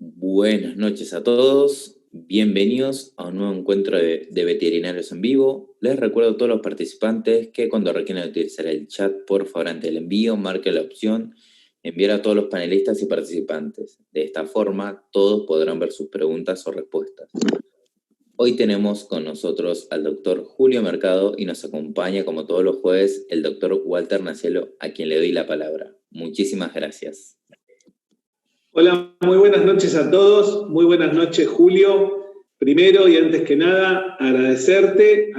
Buenas noches a todos, bienvenidos a un nuevo encuentro de veterinarios en vivo. Les recuerdo a todos los participantes que cuando requieran utilizar el chat, por favor, ante el envío, marque la opción enviar a todos los panelistas y participantes. De esta forma, todos podrán ver sus preguntas o respuestas. Hoy tenemos con nosotros al doctor Julio Mercado y nos acompaña, como todos los jueves, el doctor Walter Nacielo, a quien le doy la palabra. Muchísimas gracias. Hola, muy buenas noches a todos, muy buenas noches Julio. Primero y antes que nada, agradecerte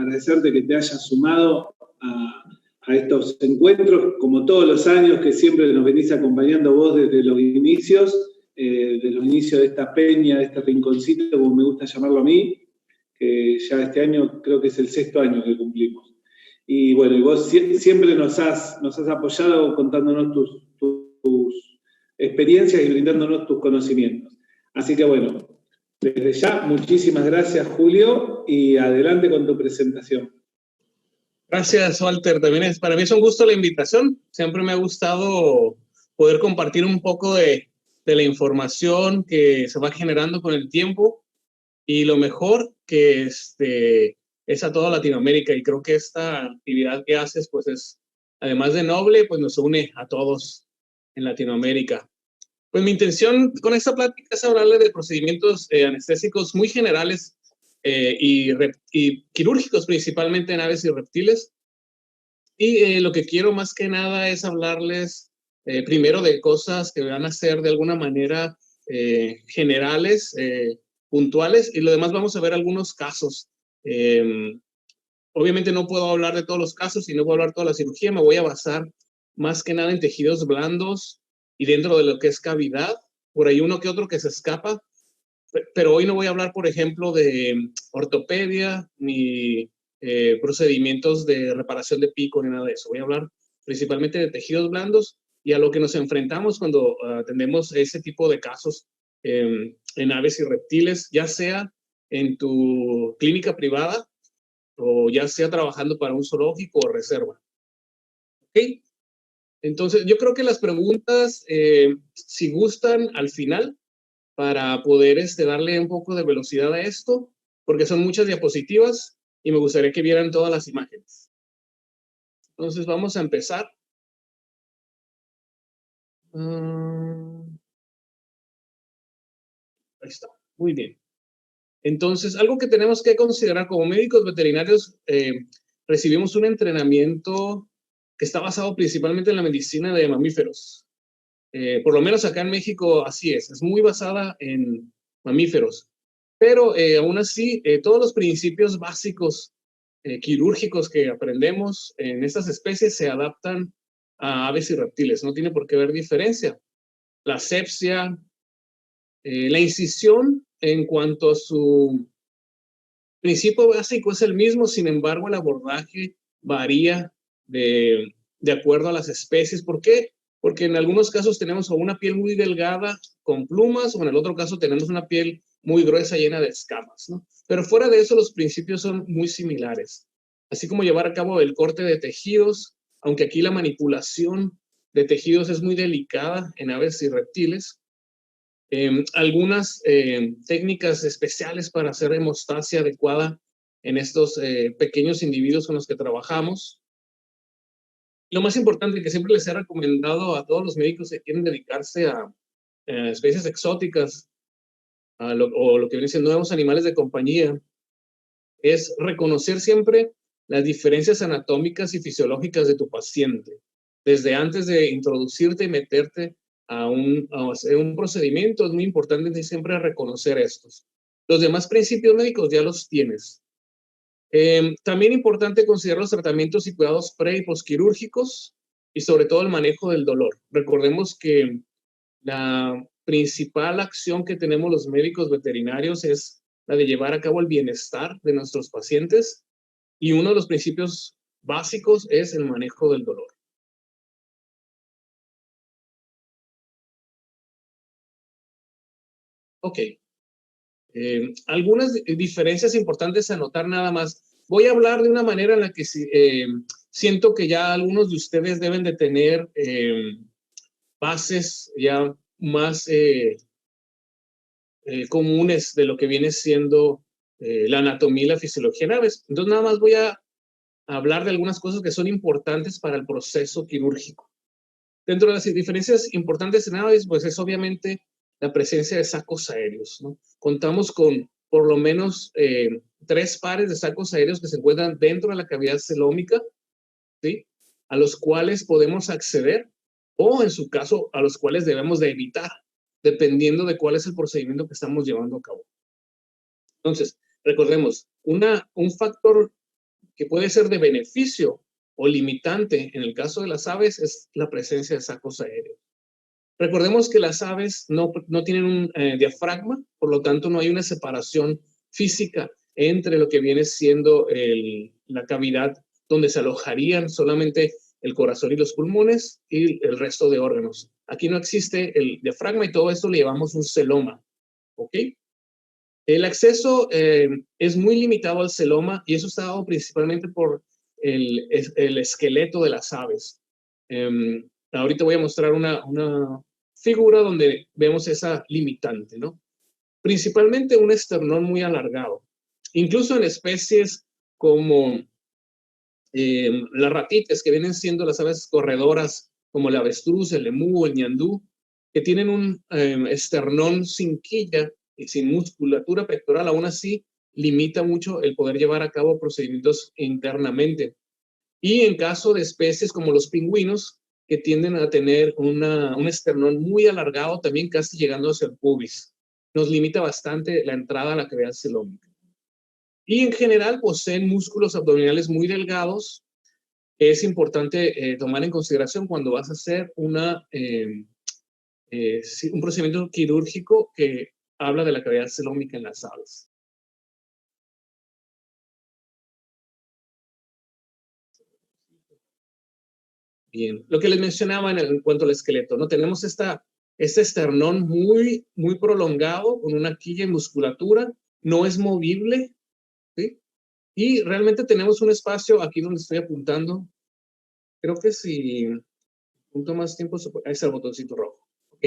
que te hayas sumado a estos encuentros, como todos los años que siempre nos venís acompañando vos desde los inicios, de esta peña, de este rinconcito, como me gusta llamarlo a mí, que ya este año creo que es el 6º año que cumplimos. Y bueno, y vos siempre nos has apoyado contándonos tus experiencias y brindándonos tus conocimientos. Así que bueno, desde ya, muchísimas gracias Julio y adelante con tu presentación. Gracias, Walter. Para mí es un gusto la invitación. Siempre me ha gustado poder compartir un poco de la información que se va generando con el tiempo y lo mejor que es a toda Latinoamérica. Y creo que esta actividad que haces, pues es, además de noble, pues nos une a todos en Latinoamérica. Pues mi intención con esta plática es hablarle de procedimientos anestésicos muy generales y quirúrgicos, principalmente en aves y reptiles. Y lo que quiero más que nada es hablarles primero de cosas que van a ser de alguna manera generales, puntuales, y lo demás vamos a ver algunos casos. Obviamente no puedo hablar de todos los casos y no puedo hablar de toda la cirugía, me voy a basar más que nada en tejidos blandos y dentro de lo que es cavidad, por ahí uno que otro que se escapa, pero hoy no voy a hablar, por ejemplo, de ortopedia ni procedimientos de reparación de pico ni nada de eso. Voy a hablar principalmente de tejidos blandos y a lo que nos enfrentamos cuando atendemos ese tipo de casos en aves y reptiles, ya sea en tu clínica privada o ya sea trabajando para un zoológico o reserva. ¿Ok? Entonces, yo creo que las preguntas, si gustan, al final, para poder darle un poco de velocidad a esto, porque son muchas diapositivas y me gustaría que vieran todas las imágenes. Entonces, vamos a empezar. Ahí está, muy bien. Entonces, algo que tenemos que considerar como médicos veterinarios, recibimos un entrenamiento que está basado principalmente en la medicina de mamíferos. Por lo menos acá en México así es muy basada en mamíferos. Pero aún así, todos los principios básicos quirúrgicos que aprendemos en estas especies se adaptan a aves y reptiles. No tiene por qué haber diferencia. La asepsia, la incisión en cuanto a su principio básico es el mismo, sin embargo, el abordaje varía de acuerdo a las especies. ¿Por qué? Porque en algunos casos tenemos una piel muy delgada con plumas o en el otro caso tenemos una piel muy gruesa llena de escamas, ¿no? Pero fuera de eso los principios son muy similares. Así como llevar a cabo el corte de tejidos, aunque aquí la manipulación de tejidos es muy delicada en aves y reptiles. Algunas técnicas especiales para hacer hemostasia adecuada en estos pequeños individuos con los que trabajamos. Lo más importante que siempre les he recomendado a todos los médicos que quieren dedicarse a especies exóticas o lo que vienen siendo nuevos animales de compañía es reconocer siempre las diferencias anatómicas y fisiológicas de tu paciente. Desde antes de introducirte y meterte a hacer un procedimiento, es muy importante siempre reconocer estos. Los demás principios médicos ya los tienes. También importante considerar los tratamientos y cuidados pre- y postquirúrgicos y sobre todo el manejo del dolor. Recordemos que la principal acción que tenemos los médicos veterinarios es la de llevar a cabo el bienestar de nuestros pacientes y uno de los principios básicos es el manejo del dolor. Ok. Algunas diferencias importantes a notar nada más. Voy a hablar de una manera en la que siento que ya algunos de ustedes deben de tener bases ya más comunes de lo que viene siendo la anatomía y la fisiología en aves. Entonces nada más voy a hablar de algunas cosas que son importantes para el proceso quirúrgico. Dentro de las diferencias importantes en aves, pues es obviamente la presencia de sacos aéreos, ¿no? Contamos con por lo menos 3 pares de sacos aéreos que se encuentran dentro de la cavidad celómica, ¿sí? A los cuales podemos acceder o, en su caso, a los cuales debemos de evitar, dependiendo de cuál es el procedimiento que estamos llevando a cabo. Entonces, recordemos, un factor que puede ser de beneficio o limitante en el caso de las aves es la presencia de sacos aéreos. Recordemos que las aves no tienen un diafragma, por lo tanto no hay una separación física entre lo que viene siendo la cavidad donde se alojarían solamente el corazón y los pulmones y el resto de órganos. Aquí no existe el diafragma y todo esto le llamamos un celoma, ¿ok? El acceso es muy limitado al celoma y eso está dado principalmente por el esqueleto de las aves. Ahorita voy a mostrar una figura donde vemos esa limitante, ¿no? Principalmente un esternón muy alargado. Incluso en especies como las ratites, que vienen siendo las aves corredoras, como el avestruz, el emú, el ñandú, que tienen un esternón sin quilla y sin musculatura pectoral, aún así limita mucho el poder llevar a cabo procedimientos internamente. Y en caso de especies como los pingüinos, que tienden a tener un esternón muy alargado, también casi llegando hacia el pubis. Nos limita bastante la entrada a la cavidad celómica. Y en general poseen músculos abdominales muy delgados. Es importante tomar en consideración cuando vas a hacer un procedimiento quirúrgico que habla de la cavidad celómica en las aves. Bien, lo que les mencionaba en cuanto al esqueleto, ¿no? Tenemos este esternón muy, muy prolongado, con una quilla y musculatura, no es movible, ¿sí? Y realmente tenemos un espacio aquí donde estoy apuntando. Creo que si apunto más tiempo, ahí está el botoncito rojo. Ok,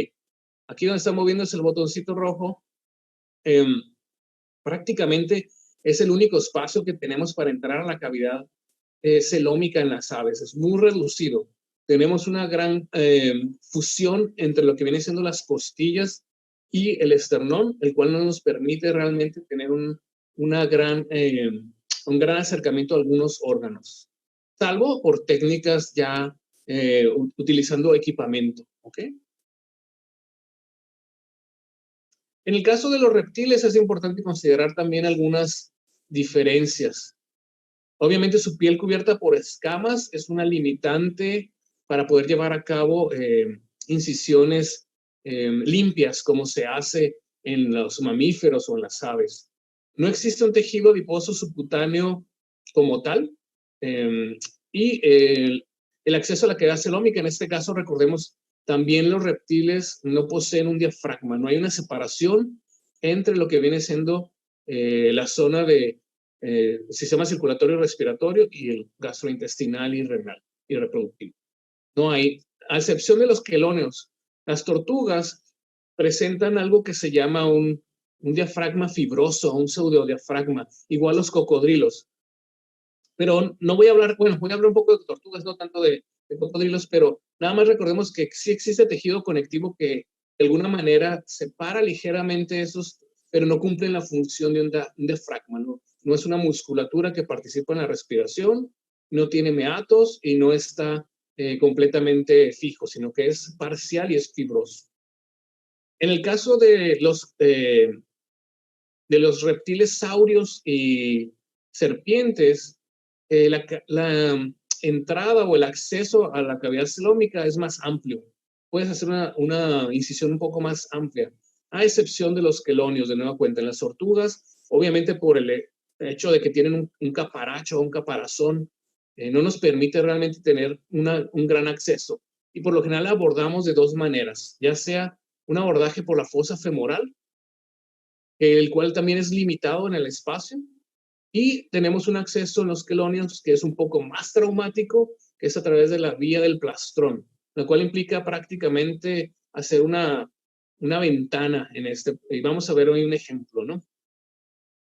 aquí donde está moviendo es el botoncito rojo. Prácticamente es el único espacio que tenemos para entrar a la cavidad celómica en las aves. Es muy reducido. Tenemos una gran fusión entre lo que viene siendo las costillas y el esternón, el cual no nos permite realmente tener un gran acercamiento a algunos órganos, salvo por técnicas ya utilizando equipamiento, ¿ok? En el caso de los reptiles es importante considerar también algunas diferencias. Obviamente su piel cubierta por escamas es una limitante para poder llevar a cabo incisiones limpias como se hace en los mamíferos o en las aves. No existe un tejido adiposo subcutáneo como tal y el acceso a la cavidad celómica, en este caso recordemos, también los reptiles no poseen un diafragma, no hay una separación entre lo que viene siendo la zona de sistema circulatorio y respiratorio y el gastrointestinal y renal y reproductivo. No hay, a excepción de los quelóneos. Las tortugas presentan algo que se llama un diafragma fibroso, un pseudodiafragma, igual los cocodrilos. Pero no voy a hablar, bueno, voy a hablar un poco de tortugas, no tanto de cocodrilos, pero nada más recordemos que sí existe tejido conectivo que de alguna manera separa ligeramente esos, pero no cumplen la función de un diafragma, ¿no? No es una musculatura que participa en la respiración, no tiene meatos y no está completamente fijo, sino que es parcial y es fibroso. En el caso de los reptiles saurios y serpientes, la entrada o el acceso a la cavidad celómica es más amplio. Puedes hacer una incisión un poco más amplia, a excepción de los quelonios, de nueva cuenta. En las tortugas, obviamente por el hecho de que tienen un caparacho o un caparazón, no nos permite realmente tener un gran acceso. Y por lo general abordamos de 2 maneras, ya sea un abordaje por la fosa femoral, el cual también es limitado en el espacio, y tenemos un acceso en los quelonios que es un poco más traumático, que es a través de la vía del plastrón, lo cual implica prácticamente hacer una una ventana en este, y vamos a ver hoy un ejemplo, ¿no?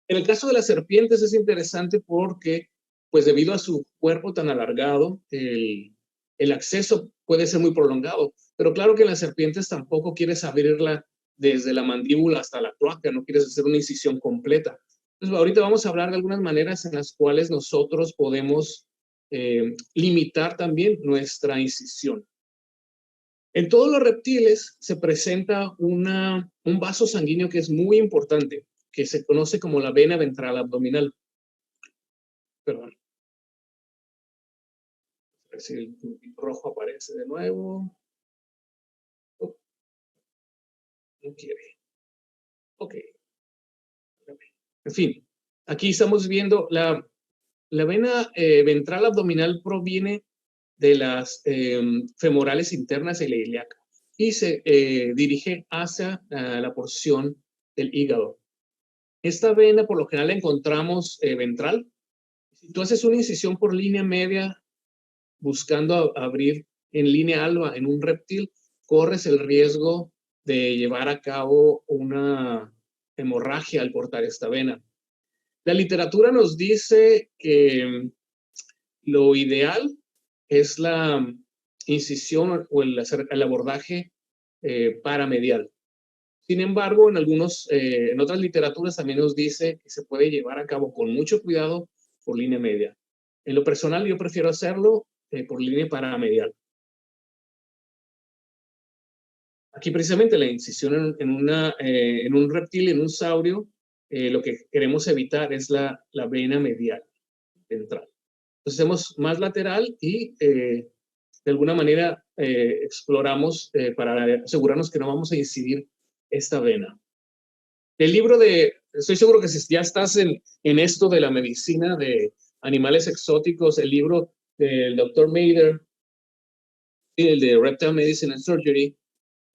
En el caso de las serpientes es interesante porque, pues debido a su cuerpo tan alargado, el acceso puede ser muy prolongado, pero claro que en las serpientes tampoco quieres abrirla desde la mandíbula hasta la cloaca, no quieres hacer una incisión completa. Entonces, ahorita vamos a hablar de algunas maneras en las cuales nosotros podemos limitar también nuestra incisión. En todos los reptiles se presenta un vaso sanguíneo que es muy importante, que se conoce como la vena ventral abdominal. Perdón. A ver si el rojo aparece de nuevo. Oh, no quiere. Ok. En fin, aquí estamos viendo la vena ventral abdominal proviene de las femorales internas de la ilíaca y se dirige hacia la porción del hígado. Esta vena por lo general la encontramos ventral. Si tú haces una incisión por línea media buscando abrir en línea alba en un reptil, corres el riesgo de llevar a cabo una hemorragia al cortar esta vena. La literatura nos dice que lo ideal es la incisión o el abordaje paramedial. Sin embargo, en otras literaturas también nos dice que se puede llevar a cabo con mucho cuidado por línea media. En lo personal, yo prefiero hacerlo por línea paramedial. Aquí precisamente la incisión en un reptil, en un saurio, lo que queremos evitar es la vena medial ventral. Entonces hacemos más lateral y de alguna manera exploramos para asegurarnos que no vamos a incidir esta vena. El libro estoy seguro que si ya estás en esto de la medicina de animales exóticos, el libro del Dr. Mather, el de Reptile Medicine and Surgery,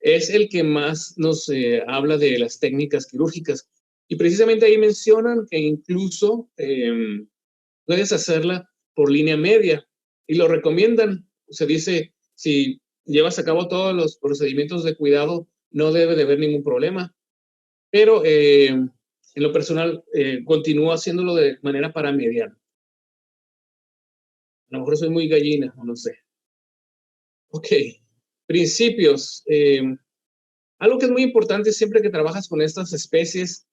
es el que más nos habla de las técnicas quirúrgicas. Y precisamente ahí mencionan que incluso puedes hacerla por línea media y lo recomiendan. Se dice, si llevas a cabo todos los procedimientos de cuidado, no debe de haber ningún problema. Pero en lo personal, continúo haciéndolo de manera paramedial. A lo mejor soy muy gallina, o no sé. Ok, principios. Algo que es muy importante siempre que trabajas con estas especies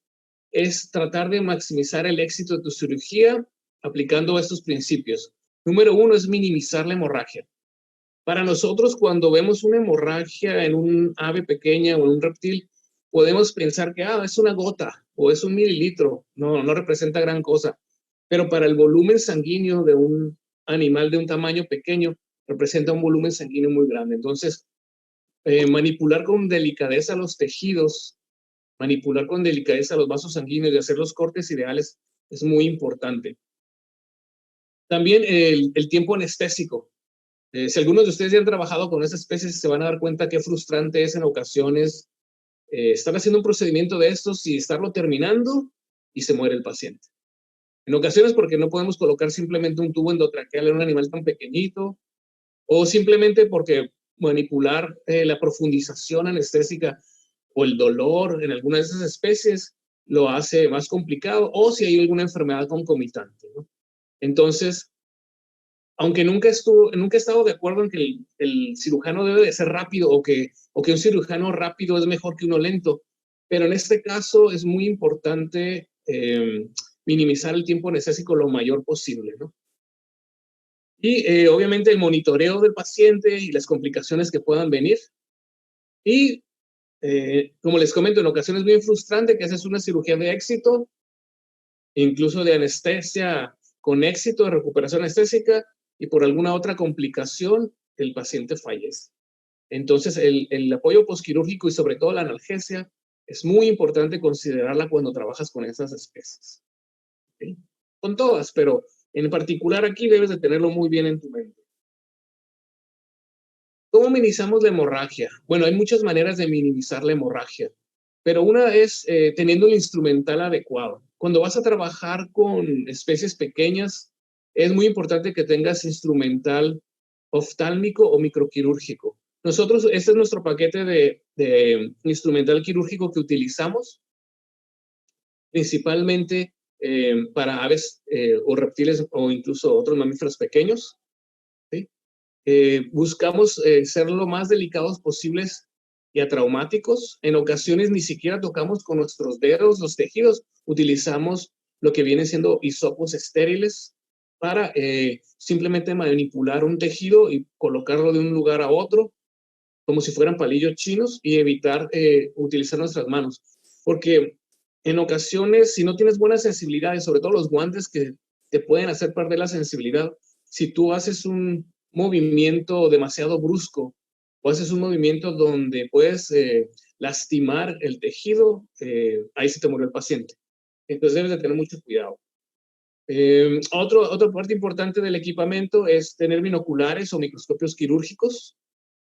es tratar de maximizar el éxito de tu cirugía aplicando estos principios. Número 1 es minimizar la hemorragia. Para nosotros, cuando vemos una hemorragia en un ave pequeña o en un reptil, podemos pensar que es una gota o es 1 mililitro. No representa gran cosa. Pero para el volumen sanguíneo de un animal de un tamaño pequeño, representa un volumen sanguíneo muy grande. Entonces, manipular con delicadeza los tejidos, manipular con delicadeza los vasos sanguíneos y hacer los cortes ideales es muy importante. También el tiempo anestésico. Si algunos de ustedes ya han trabajado con esas especies, se van a dar cuenta qué frustrante es en ocasiones estar haciendo un procedimiento de estos y estarlo terminando y se muere el paciente. En ocasiones porque no podemos colocar simplemente un tubo endotraqueal en un animal tan pequeñito o simplemente porque manipular la profundización anestésica o el dolor en algunas de esas especies lo hace más complicado o si hay alguna enfermedad concomitante, ¿no? Entonces, aunque nunca he estado de acuerdo en que el cirujano debe de ser rápido o que un cirujano rápido es mejor que uno lento, pero en este caso es muy importante minimizar el tiempo anestésico lo mayor posible, ¿no? Y obviamente el monitoreo del paciente y las complicaciones que puedan venir. Y como les comento, en ocasiones es bien frustrante que haces una cirugía de éxito, incluso de anestesia con éxito, de recuperación anestésica, y por alguna otra complicación el paciente fallece. Entonces el apoyo posquirúrgico y sobre todo la analgesia es muy importante considerarla cuando trabajas con esas especies. ¿Sí? Con todas, pero en particular aquí debes de tenerlo muy bien en tu mente. ¿Cómo minimizamos la hemorragia? Bueno, hay muchas maneras de minimizar la hemorragia, pero una es teniendo el instrumental adecuado. Cuando vas a trabajar con especies pequeñas, es muy importante que tengas instrumental oftálmico o microquirúrgico. Nosotros, este es nuestro paquete de instrumental quirúrgico que utilizamos, principalmente para aves o reptiles o incluso otros mamíferos pequeños. ¿Sí? Buscamos ser lo más delicados posibles y atraumáticos. En ocasiones ni siquiera tocamos con nuestros dedos los tejidos. Utilizamos lo que viene siendo hisopos estériles para simplemente manipular un tejido y colocarlo de un lugar a otro, como si fueran palillos chinos, y evitar utilizar nuestras manos. Porque en ocasiones, si no tienes buena sensibilidad, y sobre todo los guantes que te pueden hacer perder la sensibilidad, si tú haces un movimiento demasiado brusco o haces un movimiento donde puedes lastimar el tejido, ahí se te murió el paciente. Entonces debes de tener mucho cuidado. Otra parte importante del equipamiento es tener binoculares o microscopios quirúrgicos,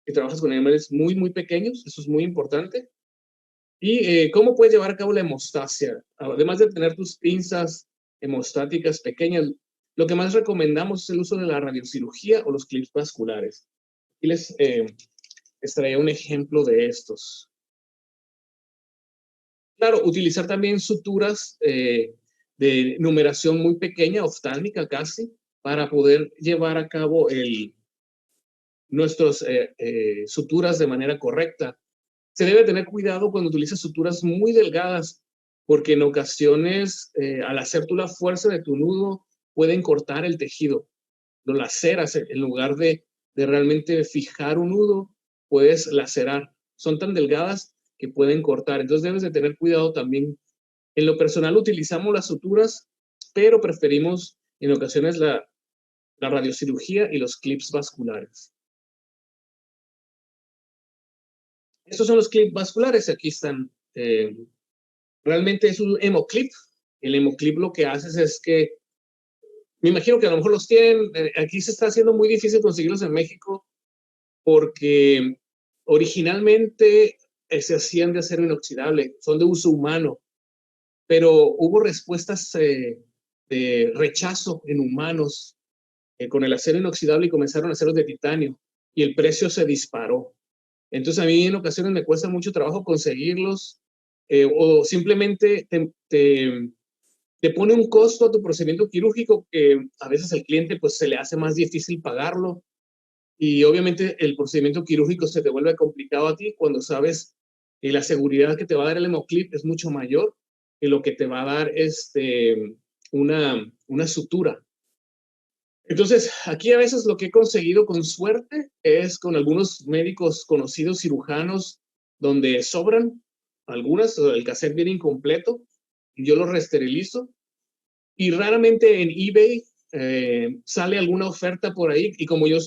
que trabajas con animales muy, muy pequeños, eso es muy importante. Y cómo puedes llevar a cabo la hemostasia. Además de tener tus pinzas hemostáticas pequeñas, lo que más recomendamos es el uso de la radiocirugía o los clips vasculares. Y les traía un ejemplo de estos. Claro, utilizar también suturas de numeración muy pequeña, oftálmica casi, para poder llevar a cabo nuestras suturas de manera correcta. Se debe tener cuidado cuando utilizas suturas muy delgadas, porque en ocasiones, al hacer tú la fuerza de tu nudo, pueden cortar el tejido. Lo laceras en lugar de realmente fijar un nudo, puedes lacerar. Son tan delgadas que pueden cortar. Entonces debes de tener cuidado también. En lo personal utilizamos las suturas, pero preferimos en ocasiones la radiocirugía y los clips vasculares. Estos son los clips vasculares, aquí están. Realmente es un hemoclip. El hemoclip lo que haces es que, me imagino que a lo mejor los tienen, aquí se está haciendo muy difícil conseguirlos en México, porque originalmente se hacían de acero inoxidable, son de uso humano, pero hubo respuestas de rechazo en humanos con el acero inoxidable y comenzaron a hacerlos de titanio, y el precio se disparó. Entonces a mí en ocasiones me cuesta mucho trabajo conseguirlos, o simplemente te pone un costo a tu procedimiento quirúrgico que a veces al cliente pues se le hace más difícil pagarlo, y obviamente el procedimiento quirúrgico se te vuelve complicado a ti cuando sabes que la seguridad que te va a dar el hemoclip es mucho mayor que lo que te va a dar una sutura. Entonces, aquí a veces lo que he conseguido con suerte es con algunos médicos conocidos, cirujanos, donde sobran algunas, el cassette viene incompleto, y yo lo reesterilizo, y raramente en eBay sale alguna oferta por ahí, y como yo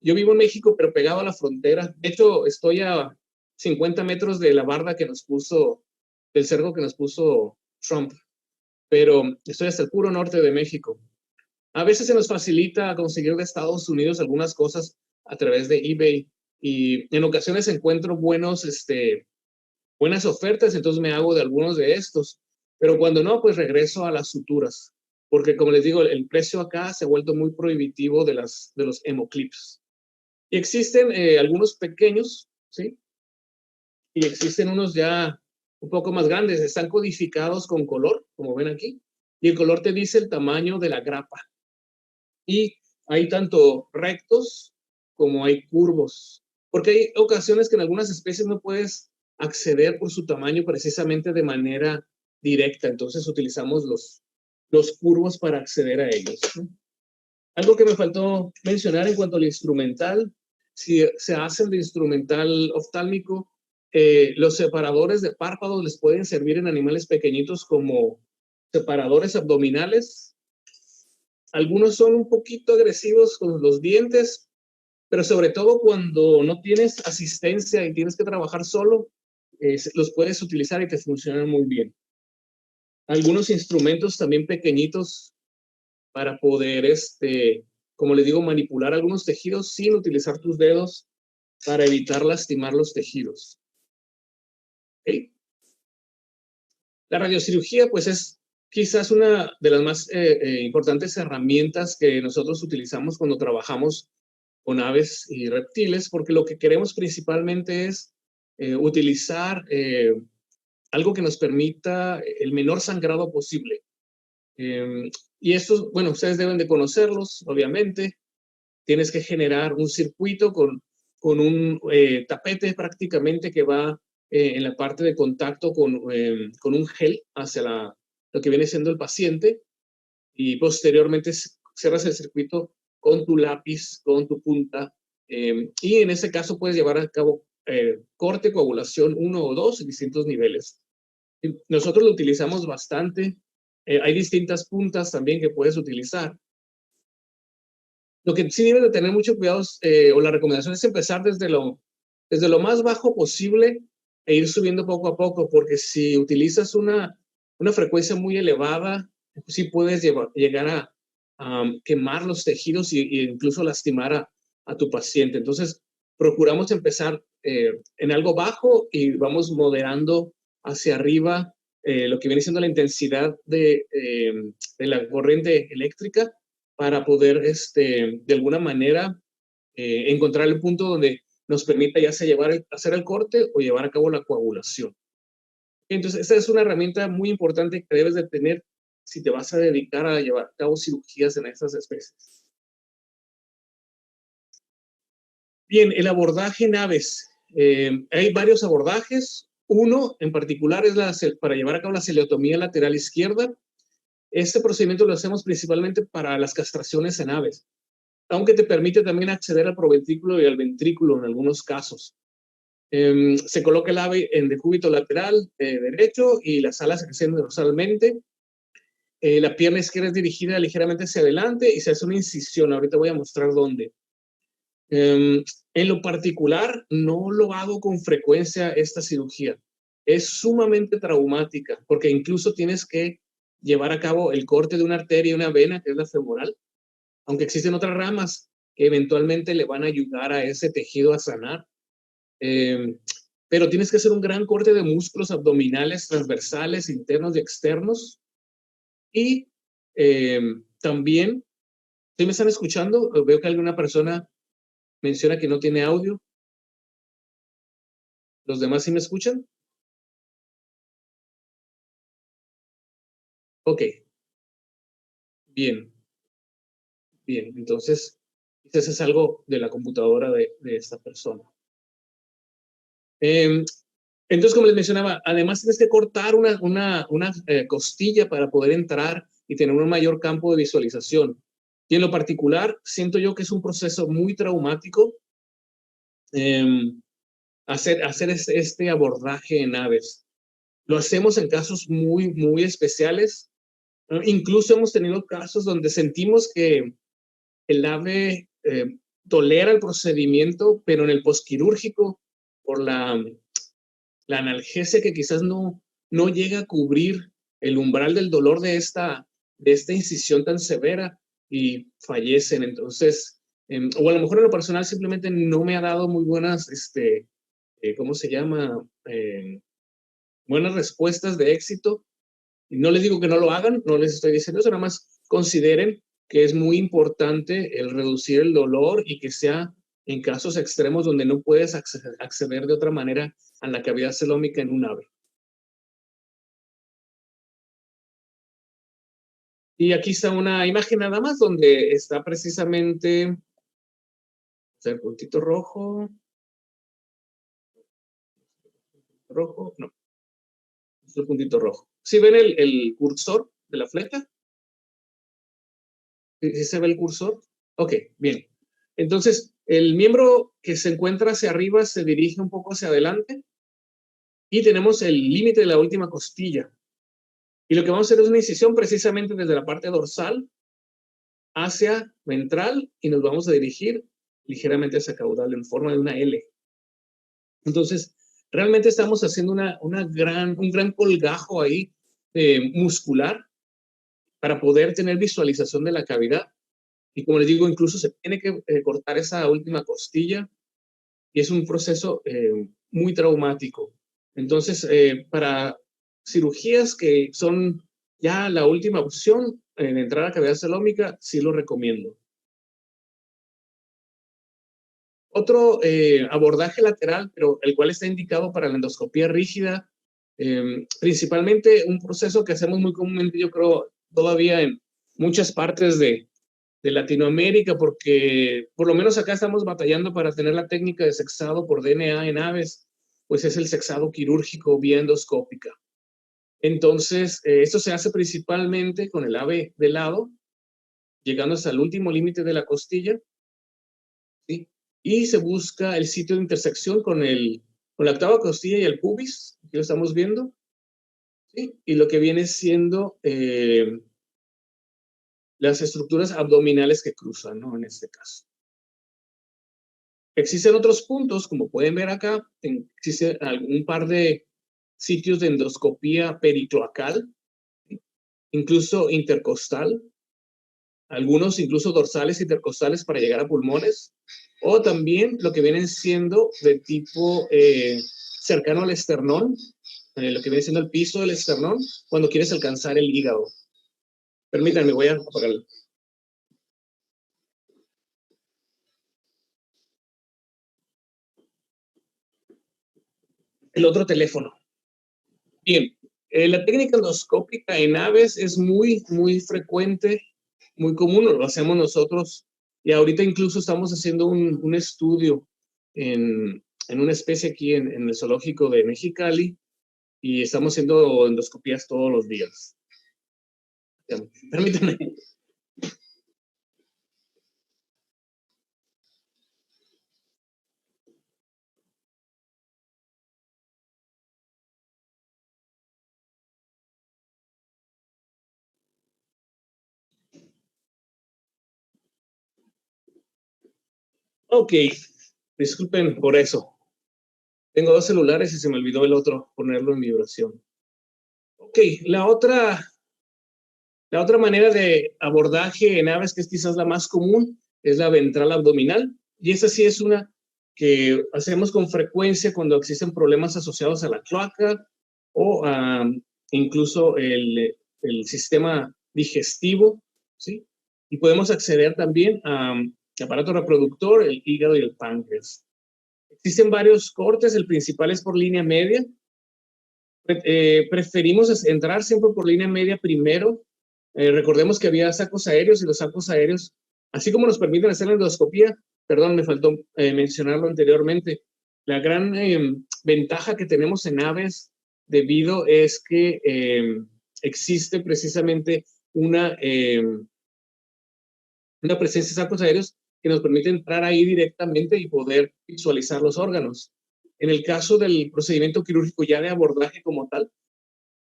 vivo en México, pero pegado a la frontera, de hecho estoy a 50 metros de la barda que nos puso, del cerco que nos puso Trump, pero estoy hasta el puro norte de México. A veces se nos facilita conseguir de Estados Unidos algunas cosas a través de eBay, y en ocasiones encuentro buenas ofertas, entonces me hago de algunos de estos, pero cuando no, pues regreso a las suturas, porque como les digo, el precio acá se ha vuelto muy prohibitivo de los hemoclips. Y existen algunos pequeños, ¿sí? Y existen unos ya un poco más grandes, están codificados con color, como ven aquí, y el color te dice el tamaño de la grapa. Y hay tanto rectos como hay curvos, porque hay ocasiones que en algunas especies no puedes acceder por su tamaño precisamente de manera directa, entonces utilizamos los curvos para acceder a ellos. Algo que me faltó mencionar en cuanto al instrumental, si se hacen de instrumental oftálmico, los separadores de párpados les pueden servir en animales pequeñitos como separadores abdominales. Algunos son un poquito agresivos con los dientes, pero sobre todo cuando no tienes asistencia y tienes que trabajar solo, los puedes utilizar y te funcionan muy bien. Algunos instrumentos también pequeñitos para poder, como les digo, manipular algunos tejidos sin utilizar tus dedos para evitar lastimar los tejidos. ¿Okay? La radiocirugía, pues es quizás una de las más importantes herramientas que nosotros utilizamos cuando trabajamos con aves y reptiles, porque lo que queremos principalmente es utilizar algo que nos permita el menor sangrado posible. Y estos, bueno, ustedes deben de conocerlos, obviamente. Tienes que generar un circuito con un tapete prácticamente que va en la parte de contacto con un gel hacia lo que viene siendo el paciente, y posteriormente cierras el circuito con tu lápiz, con tu punta, y en ese caso puedes llevar a cabo corte, coagulación 1 o 2 en distintos niveles. Nosotros lo utilizamos bastante. Hay distintas puntas también que puedes utilizar. Lo que sí debes de tener mucho cuidado, o la recomendación es empezar desde lo más bajo posible e ir subiendo poco a poco, porque si utilizas una frecuencia muy elevada, sí puedes llegar a quemar los tejidos e incluso lastimar a tu paciente. Entonces, procuramos empezar en algo bajo y vamos moderando hacia arriba lo que viene siendo la intensidad de la corriente eléctrica, para poder, de alguna manera, encontrar el punto donde nos permita ya sea hacer el corte o llevar a cabo la coagulación. Entonces, esa es una herramienta muy importante que debes de tener si te vas a dedicar a llevar a cabo cirugías en estas especies. Bien, el abordaje en aves. Hay varios abordajes. Uno en particular es para llevar a cabo la cilioctomía lateral izquierda. Este procedimiento lo hacemos principalmente para las castraciones en aves, aunque te permite también acceder al proventrículo y al ventrículo en algunos casos. Se coloca el ave en decúbito lateral derecho y las alas se extienden dorsalmente. La pierna izquierda es dirigida ligeramente hacia adelante y se hace una incisión. Ahorita voy a mostrar dónde. En lo particular, no lo hago con frecuencia esta cirugía. Es sumamente traumática porque incluso tienes que llevar a cabo el corte de una arteria y una vena, que es la femoral, aunque existen otras ramas que eventualmente le van a ayudar a ese tejido a sanar. Pero tienes que hacer un gran corte de músculos abdominales, transversales, internos y externos. Y también, ¿sí me están escuchando? Veo que alguna persona menciona que no tiene audio. ¿Los demás sí me escuchan? Ok. Bien. Bien. Entonces, eso es algo de la computadora de esta persona. Entonces, como les mencionaba, además tienes que cortar una costilla para poder entrar y tener un mayor campo de visualización. Y en lo particular, siento yo que es un proceso muy traumático hacer este abordaje en aves. Lo hacemos en casos muy, muy especiales. Incluso hemos tenido casos donde sentimos que el ave tolera el procedimiento, pero en el posquirúrgico, por la analgesia que quizás no llega a cubrir el umbral del dolor de esta incisión tan severa, y fallecen. Entonces, o a lo mejor en lo personal simplemente no me ha dado muy buenas, ¿cómo se llama? Buenas respuestas de éxito. Y no les digo que no lo hagan, no les estoy diciendo eso, nada más consideren que es muy importante el reducir el dolor y que sea en casos extremos donde no puedes acceder de otra manera a la cavidad celómica en un ave. Y aquí está una imagen nada más donde está precisamente el puntito rojo. Rojo, no. Es el puntito rojo. ¿Sí ven el cursor de la flecha? ¿Sí se ve el cursor? Ok, bien. Entonces, el miembro que se encuentra hacia arriba se dirige un poco hacia adelante y tenemos el límite de la última costilla. Y lo que vamos a hacer es una incisión precisamente desde la parte dorsal hacia ventral y nos vamos a dirigir ligeramente hacia caudal en forma de una L. Entonces, realmente estamos haciendo un gran colgajo ahí muscular para poder tener visualización de la cavidad. Y como les digo, incluso se tiene que cortar esa última costilla y es un proceso muy traumático. Entonces, para cirugías que son ya la última opción en entrar a cavidad celómica, sí lo recomiendo. Otro abordaje lateral, pero el cual está indicado para la endoscopía rígida, principalmente un proceso que hacemos muy comúnmente, yo creo, todavía en muchas partes de Latinoamérica, porque por lo menos acá estamos batallando para tener la técnica de sexado por DNA en aves, pues es el sexado quirúrgico vía endoscópica. Entonces, esto se hace principalmente con el ave de lado, llegando hasta el último límite de la costilla, ¿sí? Y se busca el sitio de intersección con la octava costilla y el pubis, aquí lo estamos viendo, ¿sí? Y lo que viene siendo las estructuras abdominales que cruzan, ¿no? En este caso. Existen otros puntos, como pueden ver acá, existe algún par de sitios de endoscopía pericloacal, incluso intercostal, algunos incluso dorsales intercostales para llegar a pulmones, o también lo que vienen siendo de tipo cercano al esternón, lo que viene siendo el piso del esternón, cuando quieres alcanzar el hígado. Permítanme, voy a apagarlo. El otro teléfono. Bien, la técnica endoscópica en aves es muy, muy frecuente, muy común, lo hacemos nosotros, y ahorita incluso estamos haciendo un estudio en una especie aquí en el zoológico de Mexicali, y estamos haciendo endoscopías todos los días. Permítanme. Ok, disculpen por eso. Tengo dos celulares y se me olvidó el otro, ponerlo en vibración. Ok, la otra manera de abordaje en aves, que es quizás la más común, es la ventral abdominal. Y esa sí es una que hacemos con frecuencia cuando existen problemas asociados a la cloaca o incluso el sistema digestivo, ¿sí? Y podemos acceder también al aparato reproductor, el hígado y el páncreas. Existen varios cortes, el principal es por línea media. Preferimos entrar siempre por línea media primero. Recordemos que había sacos aéreos y los sacos aéreos, así como nos permiten hacer la endoscopía, perdón, me faltó mencionarlo anteriormente, la gran ventaja que tenemos en aves debido es que existe precisamente una presencia de sacos aéreos que nos permite entrar ahí directamente y poder visualizar los órganos. En el caso del procedimiento quirúrgico ya de abordaje como tal,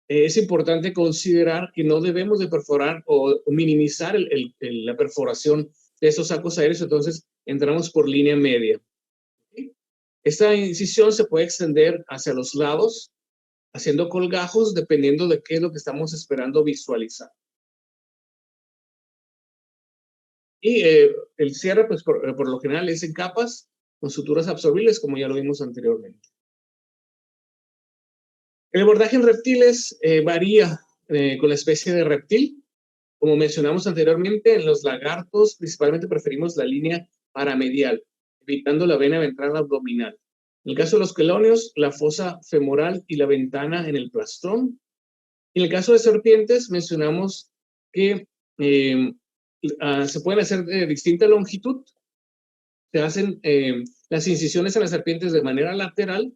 es importante considerar que no debemos de perforar o minimizar la perforación de esos sacos aéreos, entonces entramos por línea media. Esta incisión se puede extender hacia los lados, haciendo colgajos, dependiendo de qué es lo que estamos esperando visualizar. Y el cierre, pues por lo general es en capas, con suturas absorbibles, como ya lo vimos anteriormente. El abordaje en reptiles varía con la especie de reptil. Como mencionamos anteriormente, en los lagartos principalmente preferimos la línea paramedial, evitando la vena ventral abdominal. En el caso de los quelonios, la fosa femoral y la ventana en el plastrón. En el caso de serpientes, mencionamos que se pueden hacer de distinta longitud. Se hacen las incisiones en las serpientes de manera lateral,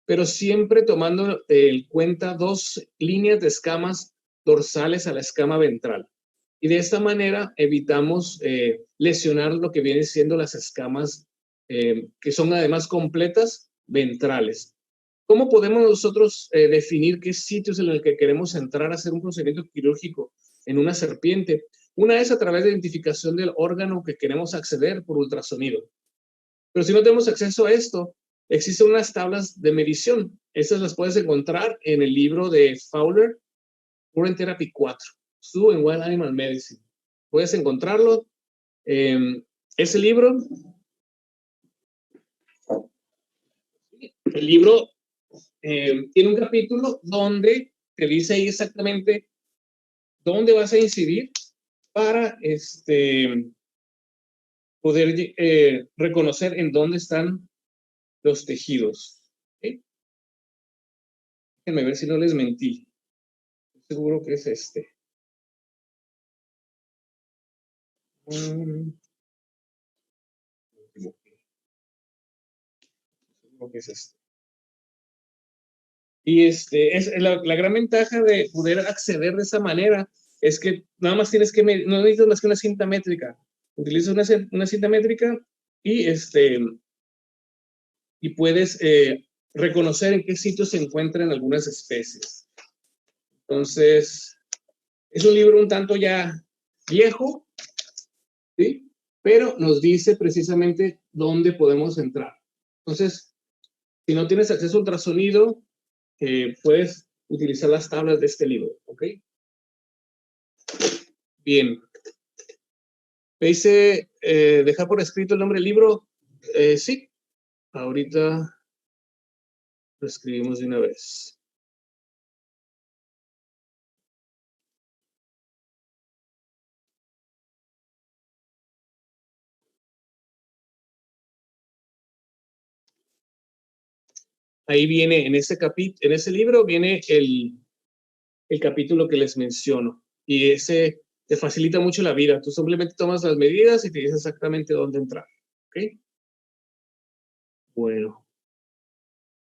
pero siempre tomando en cuenta dos líneas de escamas dorsales a la escama ventral. Y de esta manera evitamos lesionar lo que vienen siendo las escamas, que son además completas, ventrales. ¿Cómo podemos nosotros definir qué sitios en el que queremos entrar a hacer un procedimiento quirúrgico en una serpiente? Una es a través de identificación del órgano que queremos acceder por ultrasonido. Pero si no tenemos acceso a esto, existen unas tablas de medición. Estas las puedes encontrar en el libro de Fowler, Current Therapy 4, Zoo and Wild Animal Medicine. Puedes encontrarlo. Ese libro, el libro tiene un capítulo donde te dice ahí exactamente dónde vas a incidir para poder reconocer en dónde están los tejidos. ¿Okay? Déjenme ver si no les mentí. Seguro que es este. Seguro que es este. Y es la gran ventaja de poder acceder de esa manera es que nada más tienes que, no necesitas más que una cinta métrica. Utilizas una cinta métrica y, y puedes reconocer en qué sitio se encuentran algunas especies. Entonces, es un libro un tanto ya viejo, ¿sí? Pero nos dice precisamente dónde podemos entrar. Entonces, si no tienes acceso a ultrasonido, puedes utilizar las tablas de este libro, ¿ok? Bien. Me dice dejar por escrito el nombre del libro. Sí, ahorita lo escribimos de una vez. Ahí viene, en ese libro viene el capítulo que les menciono. Y ese te facilita mucho la vida. Tú simplemente tomas las medidas y te dice exactamente dónde entrar. ¿Ok? Bueno.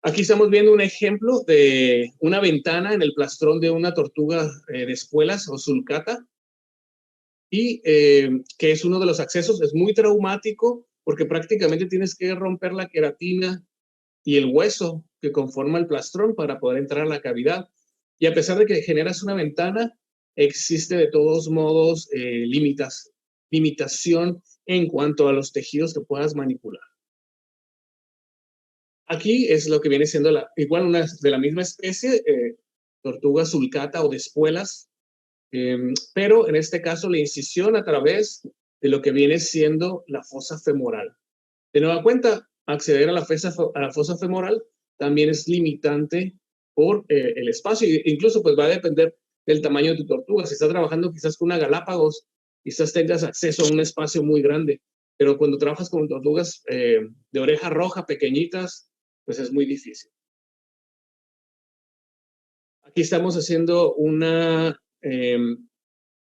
Aquí estamos viendo un ejemplo de una ventana en el plastrón de una tortuga de espuelas o sulcata. Y que es uno de los accesos. Es muy traumático porque prácticamente tienes que romper la queratina y el hueso que conforma el plastrón para poder entrar a la cavidad. Y a pesar de que generas una ventana, existe de todos modos limitación en cuanto a los tejidos que puedas manipular. Aquí es lo que viene siendo igual una de la misma especie, tortuga sulcata o de espuelas, pero en este caso la incisión a través de lo que viene siendo la fosa femoral. De nueva cuenta, acceder a la fosa femoral también es limitante por el espacio. Incluso pues va a depender del tamaño de tu tortuga. Si estás trabajando quizás con una Galápagos, quizás tengas acceso a un espacio muy grande. Pero cuando trabajas con tortugas de oreja roja pequeñitas, pues es muy difícil. Aquí estamos haciendo una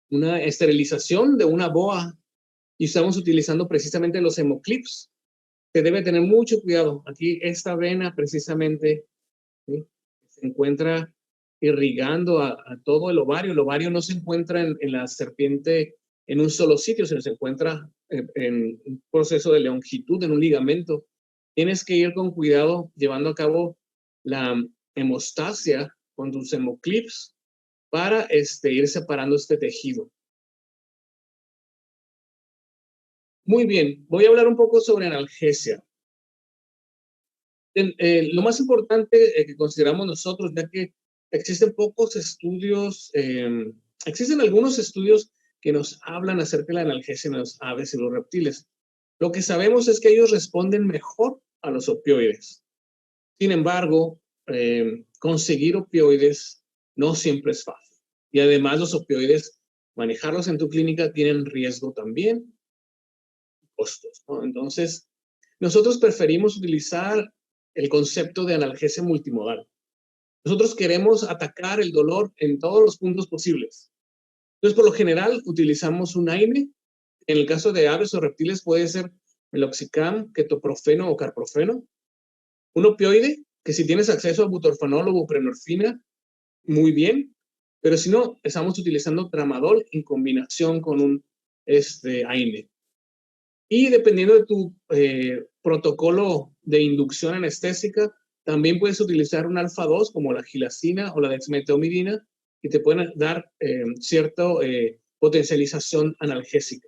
esterilización de una boa y estamos utilizando precisamente los hemoclips. Se debe tener mucho cuidado. Aquí esta vena precisamente, ¿sí?, se encuentra irrigando a todo el ovario. El ovario no se encuentra en la serpiente en un solo sitio, sino se encuentra en un proceso de longitud, en un ligamento. Tienes que ir con cuidado llevando a cabo la hemostasia con tus hemoclips para ir separando este tejido. Muy bien, voy a hablar un poco sobre analgesia. Lo más importante que consideramos nosotros, ya que existen pocos estudios, existen algunos estudios que nos hablan acerca de la analgesia en las aves y los reptiles. Lo que sabemos es que ellos responden mejor a los opioides. Sin embargo, conseguir opioides no siempre es fácil. Y además los opioides, manejarlos en tu clínica tienen riesgo también, costos, ¿no? Entonces, nosotros preferimos utilizar el concepto de analgesia multimodal. Nosotros queremos atacar el dolor en todos los puntos posibles. Entonces, por lo general, utilizamos un AINE. En el caso de aves o reptiles puede ser meloxicam, ketoprofeno o carprofeno. Un opioide, que si tienes acceso a butorfanol o buprenorfina, muy bien. Pero si no, estamos utilizando tramadol en combinación con un AINE. Y dependiendo de tu protocolo de inducción anestésica, también puedes utilizar un alfa-2 como la gilacina o la dexmedetomidina que te pueden dar cierta potencialización analgésica.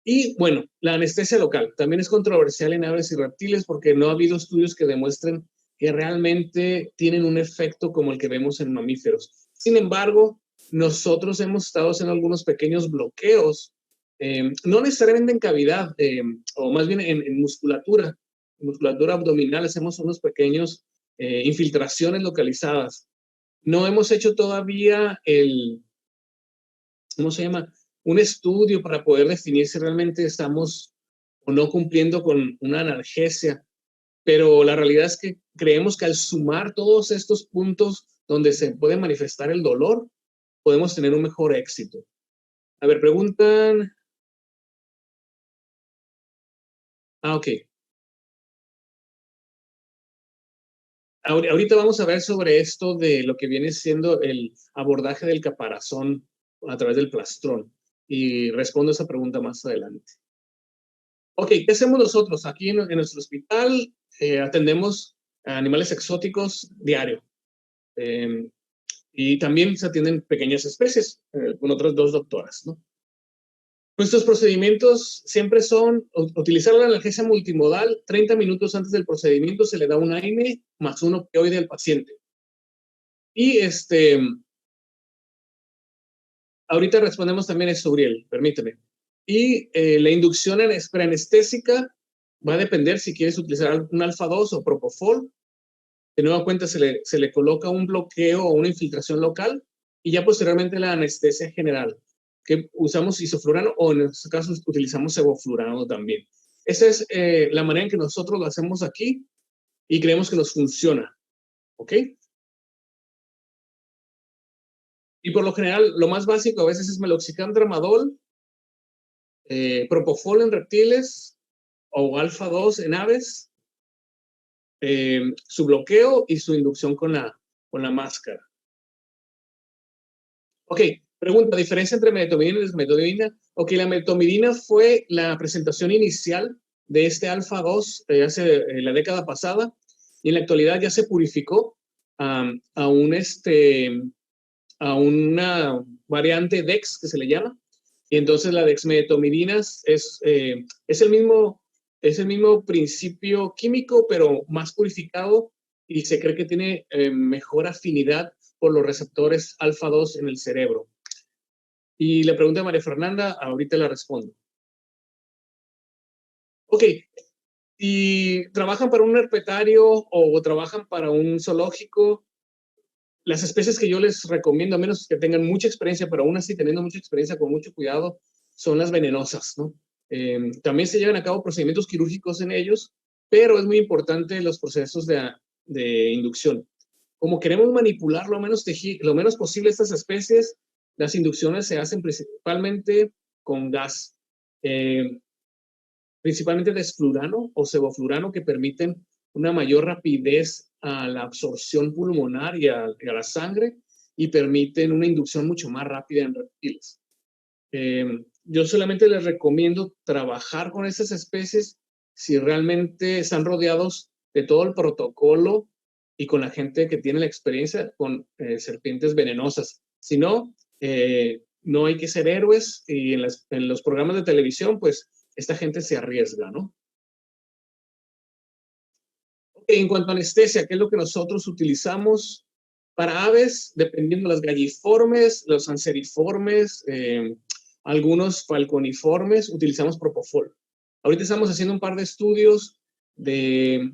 Y bueno, la anestesia local también es controversial en aves y reptiles porque no ha habido estudios que demuestren que realmente tienen un efecto como el que vemos en mamíferos. Sin embargo, nosotros hemos estado haciendo algunos pequeños bloqueos, no necesariamente en cavidad, o más bien en musculatura abdominal, hacemos unos pequeños infiltraciones localizadas. No hemos hecho todavía ¿cómo se llama? un estudio para poder definir si realmente estamos o no cumpliendo con una analgesia, pero la realidad es que creemos que al sumar todos estos puntos donde se puede manifestar el dolor, podemos tener un mejor éxito. A ver, preguntan. Ok. Ahorita vamos a ver sobre esto de lo que viene siendo el abordaje del caparazón a través del plastrón. Y respondo esa pregunta más adelante. Ok, ¿qué hacemos nosotros? Aquí en nuestro hospital atendemos a animales exóticos diario. Y también se atienden pequeñas especies con otras 2 doctoras, ¿no? Nuestros procedimientos siempre son utilizar la analgesia multimodal. 30 minutos antes del procedimiento se le da un AINE más un opioide al paciente. Y ahorita respondemos también eso, Uriel, permíteme. Y la inducción preanestésica va a depender si quieres utilizar un alfa-2 o propofol. De nueva cuenta se le coloca un bloqueo o una infiltración local y ya posteriormente la anestesia general, que usamos isoflurano o en este caso utilizamos sevoflurano también. Esa es la manera en que nosotros lo hacemos aquí y creemos que nos funciona. ¿Ok? Y por lo general, lo más básico a veces es meloxicam tramadol, propofol en reptiles o alfa-2 en aves, su bloqueo y su inducción con la máscara. Ok, pregunta, ¿diferencia entre medetomidina y desmetomidina? Ok, la medetomidina fue la presentación inicial de este alfa-2 hace la década pasada y en la actualidad ya se purificó a una variante DEX que se le llama. Y entonces la dexmedetomidina es el mismo principio químico, pero más purificado y se cree que tiene mejor afinidad por los receptores alfa-2 en el cerebro. Y la pregunta de María Fernanda, ahorita la respondo. Ok, y trabajan para un herpetario o trabajan para un zoológico. Las especies que yo les recomiendo, a menos que tengan mucha experiencia, pero aún así teniendo mucha experiencia, con mucho cuidado, son las venenosas, ¿no? También se llevan a cabo procedimientos quirúrgicos en ellos, pero es muy importante los procesos de inducción. Como queremos manipular lo menos posible estas especies, las inducciones se hacen principalmente con gas, principalmente desflurano o sevoflurano, que permiten una mayor rapidez a la absorción pulmonar y a la sangre y permiten una inducción mucho más rápida en reptiles. Yo solamente les recomiendo trabajar con esas especies si realmente están rodeados de todo el protocolo y con la gente que tiene la experiencia con serpientes venenosas. Si no, no hay que ser héroes y en los programas de televisión, pues esta gente se arriesga, ¿no? En cuanto a anestesia, ¿qué es lo que nosotros utilizamos para aves? Dependiendo de las galliformes, los anseriformes, algunos falconiformes, utilizamos propofol. Ahorita estamos haciendo un par de estudios de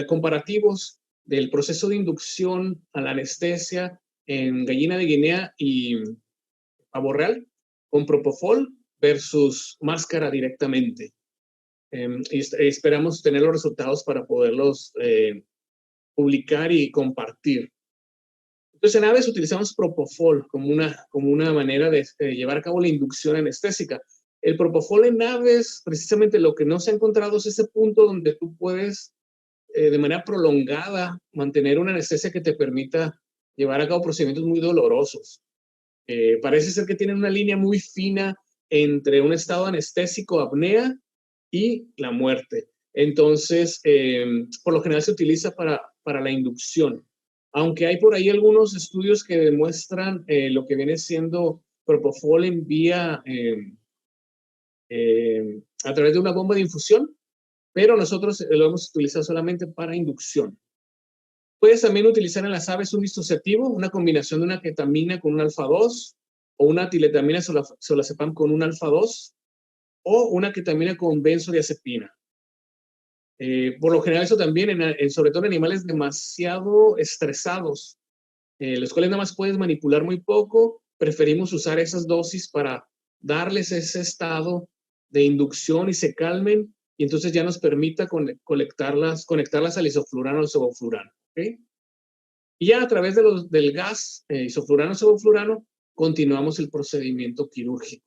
comparativos del proceso de inducción a la anestesia en gallina de Guinea y pavo real con propofol versus máscara directamente. Y esperamos tener los resultados para poderlos publicar y compartir. Entonces, en aves utilizamos propofol como una manera de llevar a cabo la inducción anestésica. El propofol en aves, precisamente lo que no se ha encontrado es ese punto donde tú puedes, de manera prolongada, mantener una anestesia que te permita llevar a cabo procedimientos muy dolorosos. Parece ser que tienen una línea muy fina entre un estado anestésico, apnea, y la muerte. Entonces, por lo general se utiliza para la inducción. Aunque hay por ahí algunos estudios que demuestran lo que viene siendo propofol en vía a través de una bomba de infusión, pero nosotros lo hemos utilizado solamente para inducción. Puedes también utilizar en las aves un disociativo, una combinación de una ketamina con un alfa-2 o una tiletamina solazepam con un alfa-2 o una ketamina con benzodiazepina. Por lo general eso también, sobre todo en animales demasiado estresados, los cuales nada más puedes manipular muy poco preferimos usar esas dosis para darles ese estado de inducción y se calmen, y entonces ya nos permita conectarlas al isoflurano o sevoflurano. ¿Okay? Y ya a través del gas isoflurano o sevoflurano, continuamos el procedimiento quirúrgico.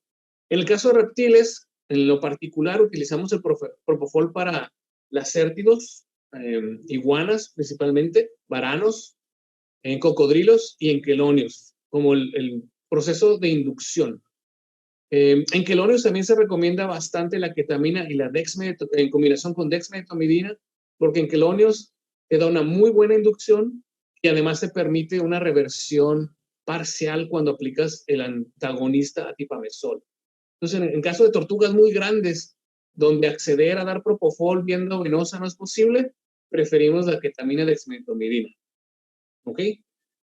En el caso de reptiles, en lo particular, utilizamos el propofol para lacértidos, iguanas principalmente, varanos, en cocodrilos y en quelonios, como el proceso de inducción. En quelonios también se recomienda bastante la ketamina y la en combinación con dexmedetomidina, porque en quelonios te da una muy buena inducción y además te permite una reversión parcial cuando aplicas el antagonista a tipamezol. Entonces, en caso de tortugas muy grandes, donde acceder a dar propofol viendo venosa no es posible, preferimos la ketamina dexmedetomidina. ¿Ok?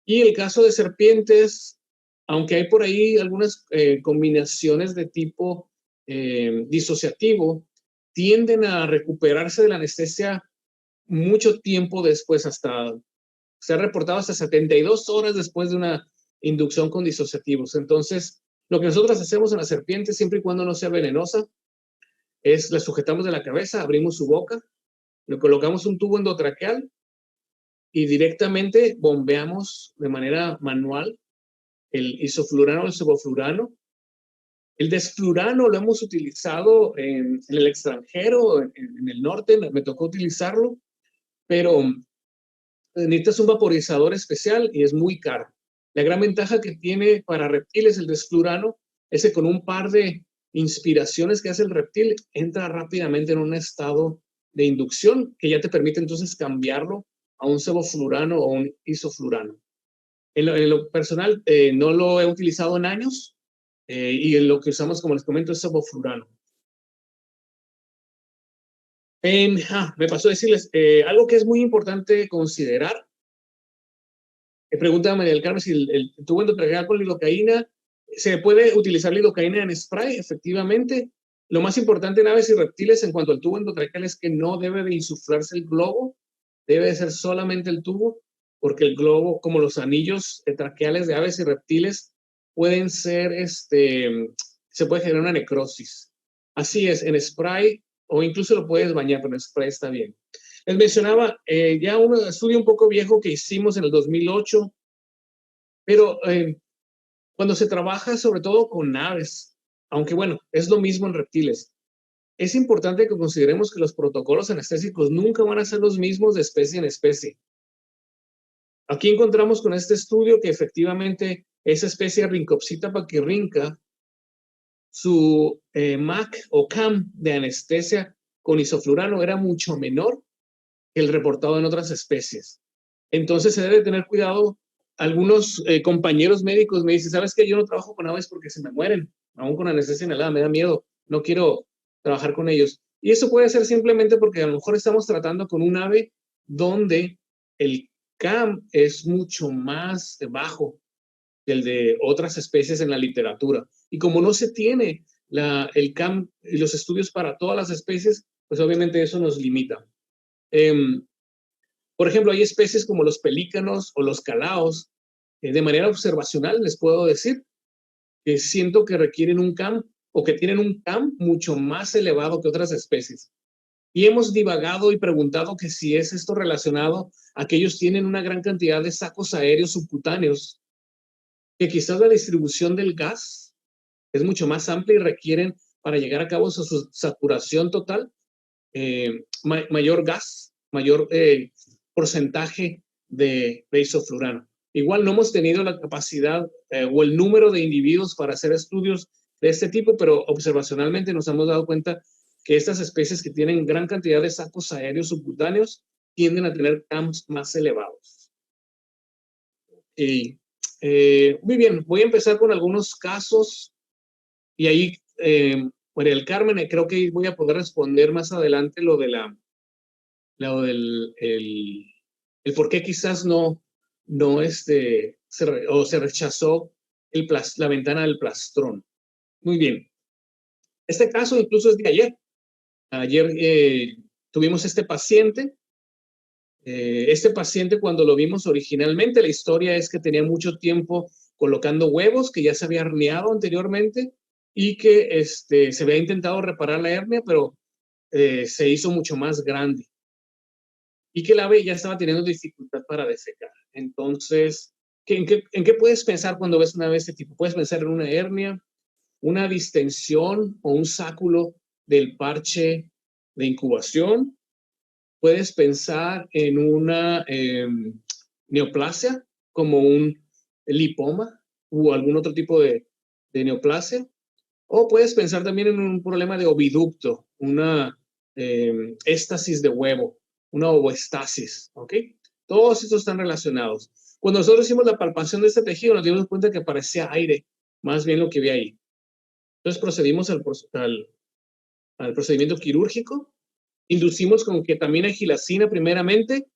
Y el caso de serpientes, aunque hay por ahí algunas combinaciones de tipo disociativo, tienden a recuperarse de la anestesia mucho tiempo después, se ha reportado hasta 72 horas después de una inducción con disociativos. Entonces, lo que nosotros hacemos en la serpiente, siempre y cuando no sea venenosa, es la sujetamos de la cabeza, abrimos su boca, le colocamos un tubo endotraqueal y directamente bombeamos de manera manual el isoflurano o el sevoflurano. El desflurano lo hemos utilizado en el extranjero, en el norte, me tocó utilizarlo, pero necesitas un vaporizador especial y es muy caro. La gran ventaja que tiene para reptiles el desflurano es que con un par de inspiraciones que hace el reptil, entra rápidamente en un estado de inducción que ya te permite entonces cambiarlo a un sevoflurano o un isoflurano. En lo personal, no lo he utilizado en años y en lo que usamos, como les comento, es sevoflurano. Me pasó a decirles algo que es muy importante considerar. Pregunta María del Carmen si el tubo endotraqueal con lidocaína, ¿se puede utilizar lidocaína en spray? Efectivamente. Lo más importante en aves y reptiles en cuanto al tubo endotraqueal es que no debe de insuflarse el globo, debe de ser solamente el tubo, porque el globo, como los anillos traqueales de aves y reptiles, pueden ser, se puede generar una necrosis. Así es, en spray, o incluso lo puedes bañar, pero en spray está bien. Les mencionaba ya un estudio un poco viejo que hicimos en el 2008, pero cuando se trabaja sobre todo con aves, aunque bueno, es lo mismo en reptiles, es importante que consideremos que los protocolos anestésicos nunca van a ser los mismos de especie en especie. Aquí encontramos con este estudio que efectivamente esa especie Rhincopsita paquirrinca, su MAC o CAM de anestesia con isoflurano era mucho menor que el reportado en otras especies. Entonces se debe tener cuidado. Algunos compañeros médicos me dicen, ¿sabes qué? Yo no trabajo con aves porque se me mueren, aún con anestesia inhalada, me da miedo, no quiero trabajar con ellos. Y eso puede ser simplemente porque a lo mejor estamos tratando con un ave donde el CAM es mucho más bajo que el de otras especies en la literatura. Y como no se tiene el CAM y los estudios para todas las especies, pues obviamente eso nos limita. Por ejemplo, hay especies como los pelícanos o los calaos, de manera observacional les puedo decir que siento que requieren un CAM o que tienen un CAM mucho más elevado que otras especies. Y hemos divagado y preguntado que si es esto relacionado a que ellos tienen una gran cantidad de sacos aéreos subcutáneos, que quizás la distribución del gas es mucho más amplia y requieren, para llegar a cabo su saturación total, mayor gas, mayor porcentaje de isoflurano. Igual no hemos tenido la capacidad o el número de individuos para hacer estudios de este tipo, pero observacionalmente nos hemos dado cuenta que estas especies que tienen gran cantidad de sacos aéreos subcutáneos tienden a tener CAMs más elevados. Muy bien, voy a empezar con algunos casos y ahí, María del Carmen, creo que voy a poder responder más adelante lo del el por qué quizás no se rechazó la ventana del plastrón. Muy bien. Este caso incluso es de ayer. Ayer tuvimos este paciente. Este paciente, cuando lo vimos originalmente, la historia es que tenía mucho tiempo colocando huevos que ya se había herniado anteriormente y que se había intentado reparar la hernia, pero se hizo mucho más grande y que el ave ya estaba teniendo dificultad para defecar. Entonces, ¿en qué puedes pensar cuando ves una ave de este tipo? Puedes pensar en una hernia, una distensión o un sáculo del parche de incubación. Puedes pensar en una neoplasia, como un lipoma o algún otro tipo de neoplasia. O puedes pensar también en un problema de oviducto, una éstasis de huevo, una ovoestasis, ¿ok? Todos estos están relacionados. Cuando nosotros hicimos la palpación de este tejido, nos dimos cuenta que parecía aire, más bien lo que vi ahí. Entonces procedimos al procedimiento quirúrgico, inducimos con ketamina y gilacina primeramente,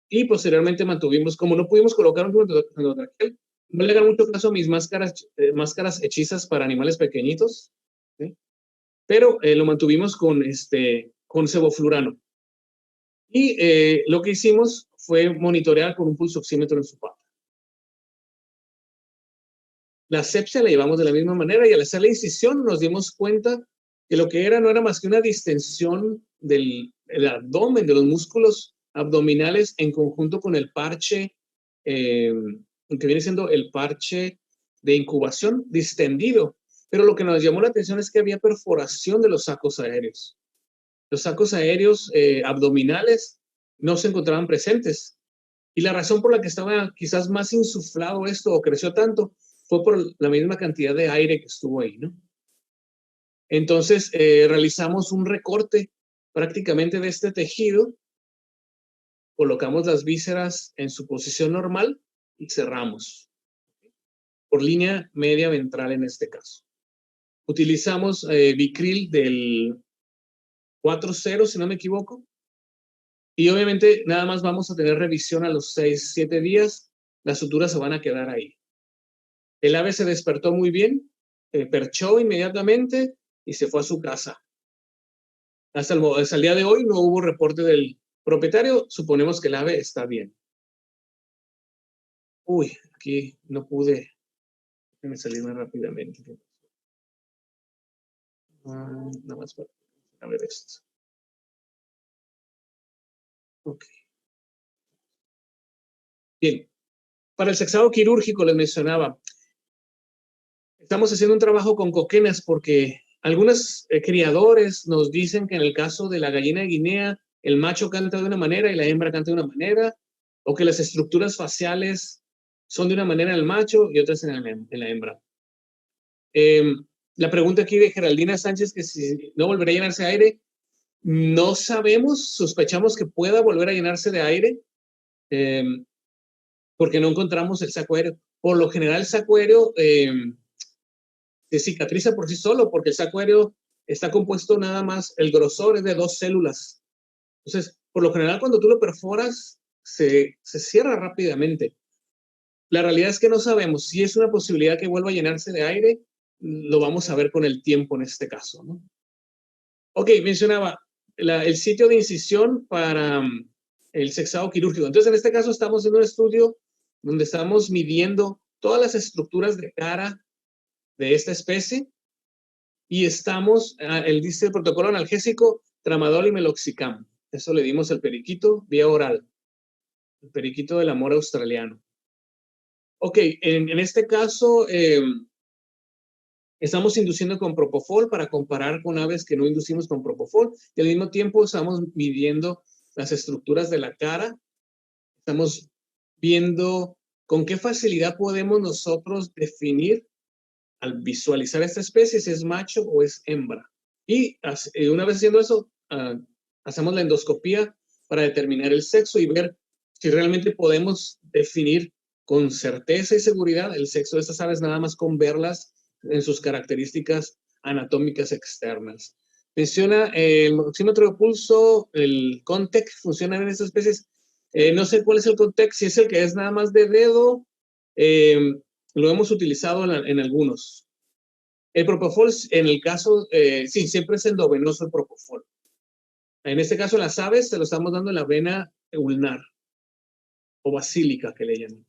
y posteriormente mantuvimos, como no pudimos colocar un endotraqueal, no le hagan mucho caso a mis máscaras hechizas para animales pequeñitos, ¿sí? Pero lo mantuvimos con sevoflurano. Y lo que hicimos fue monitorear con un pulsoxímetro en su pata. La asepsia la llevamos de la misma manera y al hacer la incisión nos dimos cuenta que lo que era no era más que una distensión del abdomen, de los músculos abdominales en conjunto con el parche, que viene siendo el parche de incubación distendido. Pero lo que nos llamó la atención es que había perforación de los sacos aéreos. Los sacos aéreos abdominales no se encontraban presentes. Y la razón por la que estaba quizás más insuflado esto o creció tanto fue por la misma cantidad de aire que estuvo ahí, ¿no? Entonces realizamos un recorte prácticamente de este tejido, colocamos las vísceras en su posición normal y cerramos por línea media ventral en este caso. Utilizamos Vicryl del 4.0, si no me equivoco, y obviamente nada más vamos a tener revisión a los 6-7 días, las suturas se van a quedar ahí. El ave se despertó muy bien, perchó inmediatamente y se fue a su casa. Hasta el día de hoy no hubo reporte del propietario, suponemos que el ave está bien. Uy, aquí no pude, déjame salirme rápidamente. Nada más para ver esto. Ok. Bien, para el sexado quirúrgico les mencionaba, estamos haciendo un trabajo con coquenas porque algunos criadores nos dicen que en el caso de la gallina de Guinea, el macho canta de una manera y la hembra canta de una manera, o que las estructuras faciales son de una manera en el macho y otras en la hembra. La pregunta aquí de Geraldina Sánchez, que si no volverá a llenarse de aire, no sabemos, sospechamos que pueda volver a llenarse de aire, porque no encontramos el saco aéreo. Por lo general, el saco aéreo se cicatriza por sí solo, porque el saco aéreo está compuesto nada más, el grosor es de 2 células. Entonces, por lo general, cuando tú lo perforas, se cierra rápidamente. La realidad es que no sabemos si es una posibilidad que vuelva a llenarse de aire, lo vamos a ver con el tiempo en este caso, ¿no? Ok, mencionaba el sitio de incisión para el sexado quirúrgico. Entonces, en este caso estamos haciendo un estudio donde estamos midiendo todas las estructuras de cara de esta especie y estamos, dice el protocolo analgésico, tramadol y meloxicam. Eso le dimos al periquito vía oral, el periquito del amor australiano. Ok, en este caso estamos induciendo con propofol para comparar con aves que no inducimos con propofol y al mismo tiempo estamos midiendo las estructuras de la cara. Estamos viendo con qué facilidad podemos nosotros definir al visualizar esta especie si es macho o es hembra. Y una vez haciendo eso, hacemos la endoscopía para determinar el sexo y ver si realmente podemos definir con certeza y seguridad el sexo de estas aves nada más con verlas en sus características anatómicas externas. Menciona el oxímetro de pulso, el Contec, funciona en estas especies. No sé cuál es el Contec, si es el que es nada más de dedo, lo hemos utilizado en algunos. El propofol, en el caso, sí, siempre es endovenoso el propofol. En este caso, las aves se lo estamos dando en la vena ulnar o basílica, que le llaman.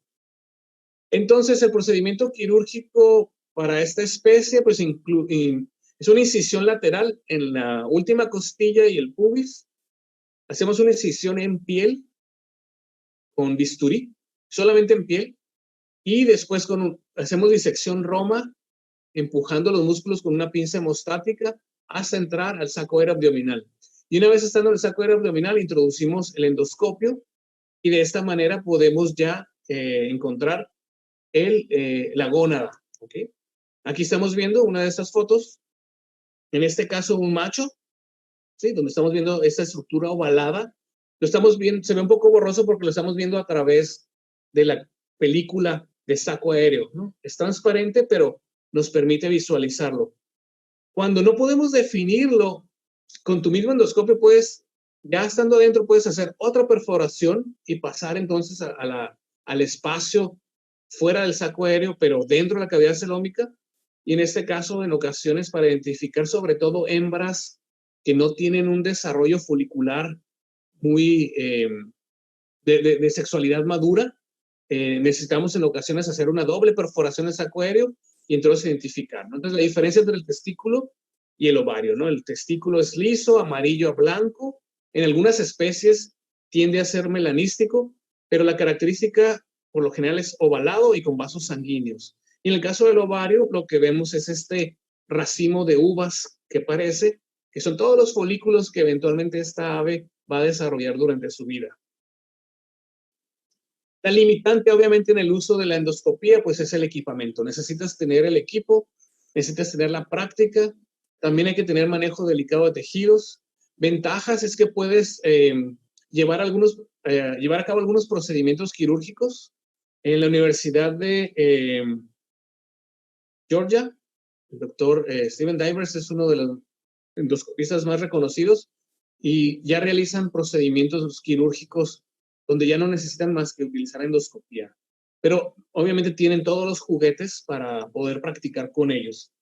Entonces, el procedimiento quirúrgico para esta especie, pues es una incisión lateral en la última costilla y el pubis. Hacemos una incisión en piel con bisturí, solamente en piel, y después hacemos disección roma, empujando los músculos con una pinza hemostática hasta entrar al saco aéreo abdominal. Y una vez estando en el saco aéreo abdominal, introducimos el endoscopio y de esta manera podemos ya encontrar la gónada. ¿Okay? Aquí estamos viendo una de estas fotos, en este caso un macho, ¿sí? Donde estamos viendo esta estructura ovalada. Lo estamos viendo, se ve un poco borroso porque lo estamos viendo a través de la película de saco aéreo, ¿no? Es transparente, pero nos permite visualizarlo. Cuando no podemos definirlo, con tu mismo endoscopio puedes, ya estando adentro, puedes hacer otra perforación y pasar entonces al espacio fuera del saco aéreo, pero dentro de la cavidad celómica. Y en este caso, en ocasiones, para identificar sobre todo hembras que no tienen un desarrollo folicular muy de sexualidad madura, necesitamos en ocasiones hacer una doble perforación del saco aéreo y entonces identificar, ¿no? Entonces, la diferencia entre el testículo y el ovario, ¿no? El testículo es liso, amarillo a blanco. En algunas especies tiende a ser melanístico, pero la característica por lo general es ovalado y con vasos sanguíneos. Y en el caso del ovario, lo que vemos es este racimo de uvas que parece que son todos los folículos que eventualmente esta ave va a desarrollar durante su vida. La limitante, obviamente, en el uso de la endoscopía, pues es el equipamiento. Necesitas tener el equipo, necesitas tener la práctica, también hay que tener manejo delicado de tejidos. Ventajas es que puedes llevar a cabo algunos procedimientos quirúrgicos. En la Universidad de Georgia, el doctor Steven Divers es uno de los endoscopistas más reconocidos y ya realizan procedimientos quirúrgicos donde ya no necesitan más que utilizar endoscopía. Pero obviamente tienen todos los juguetes para poder practicar con ellos.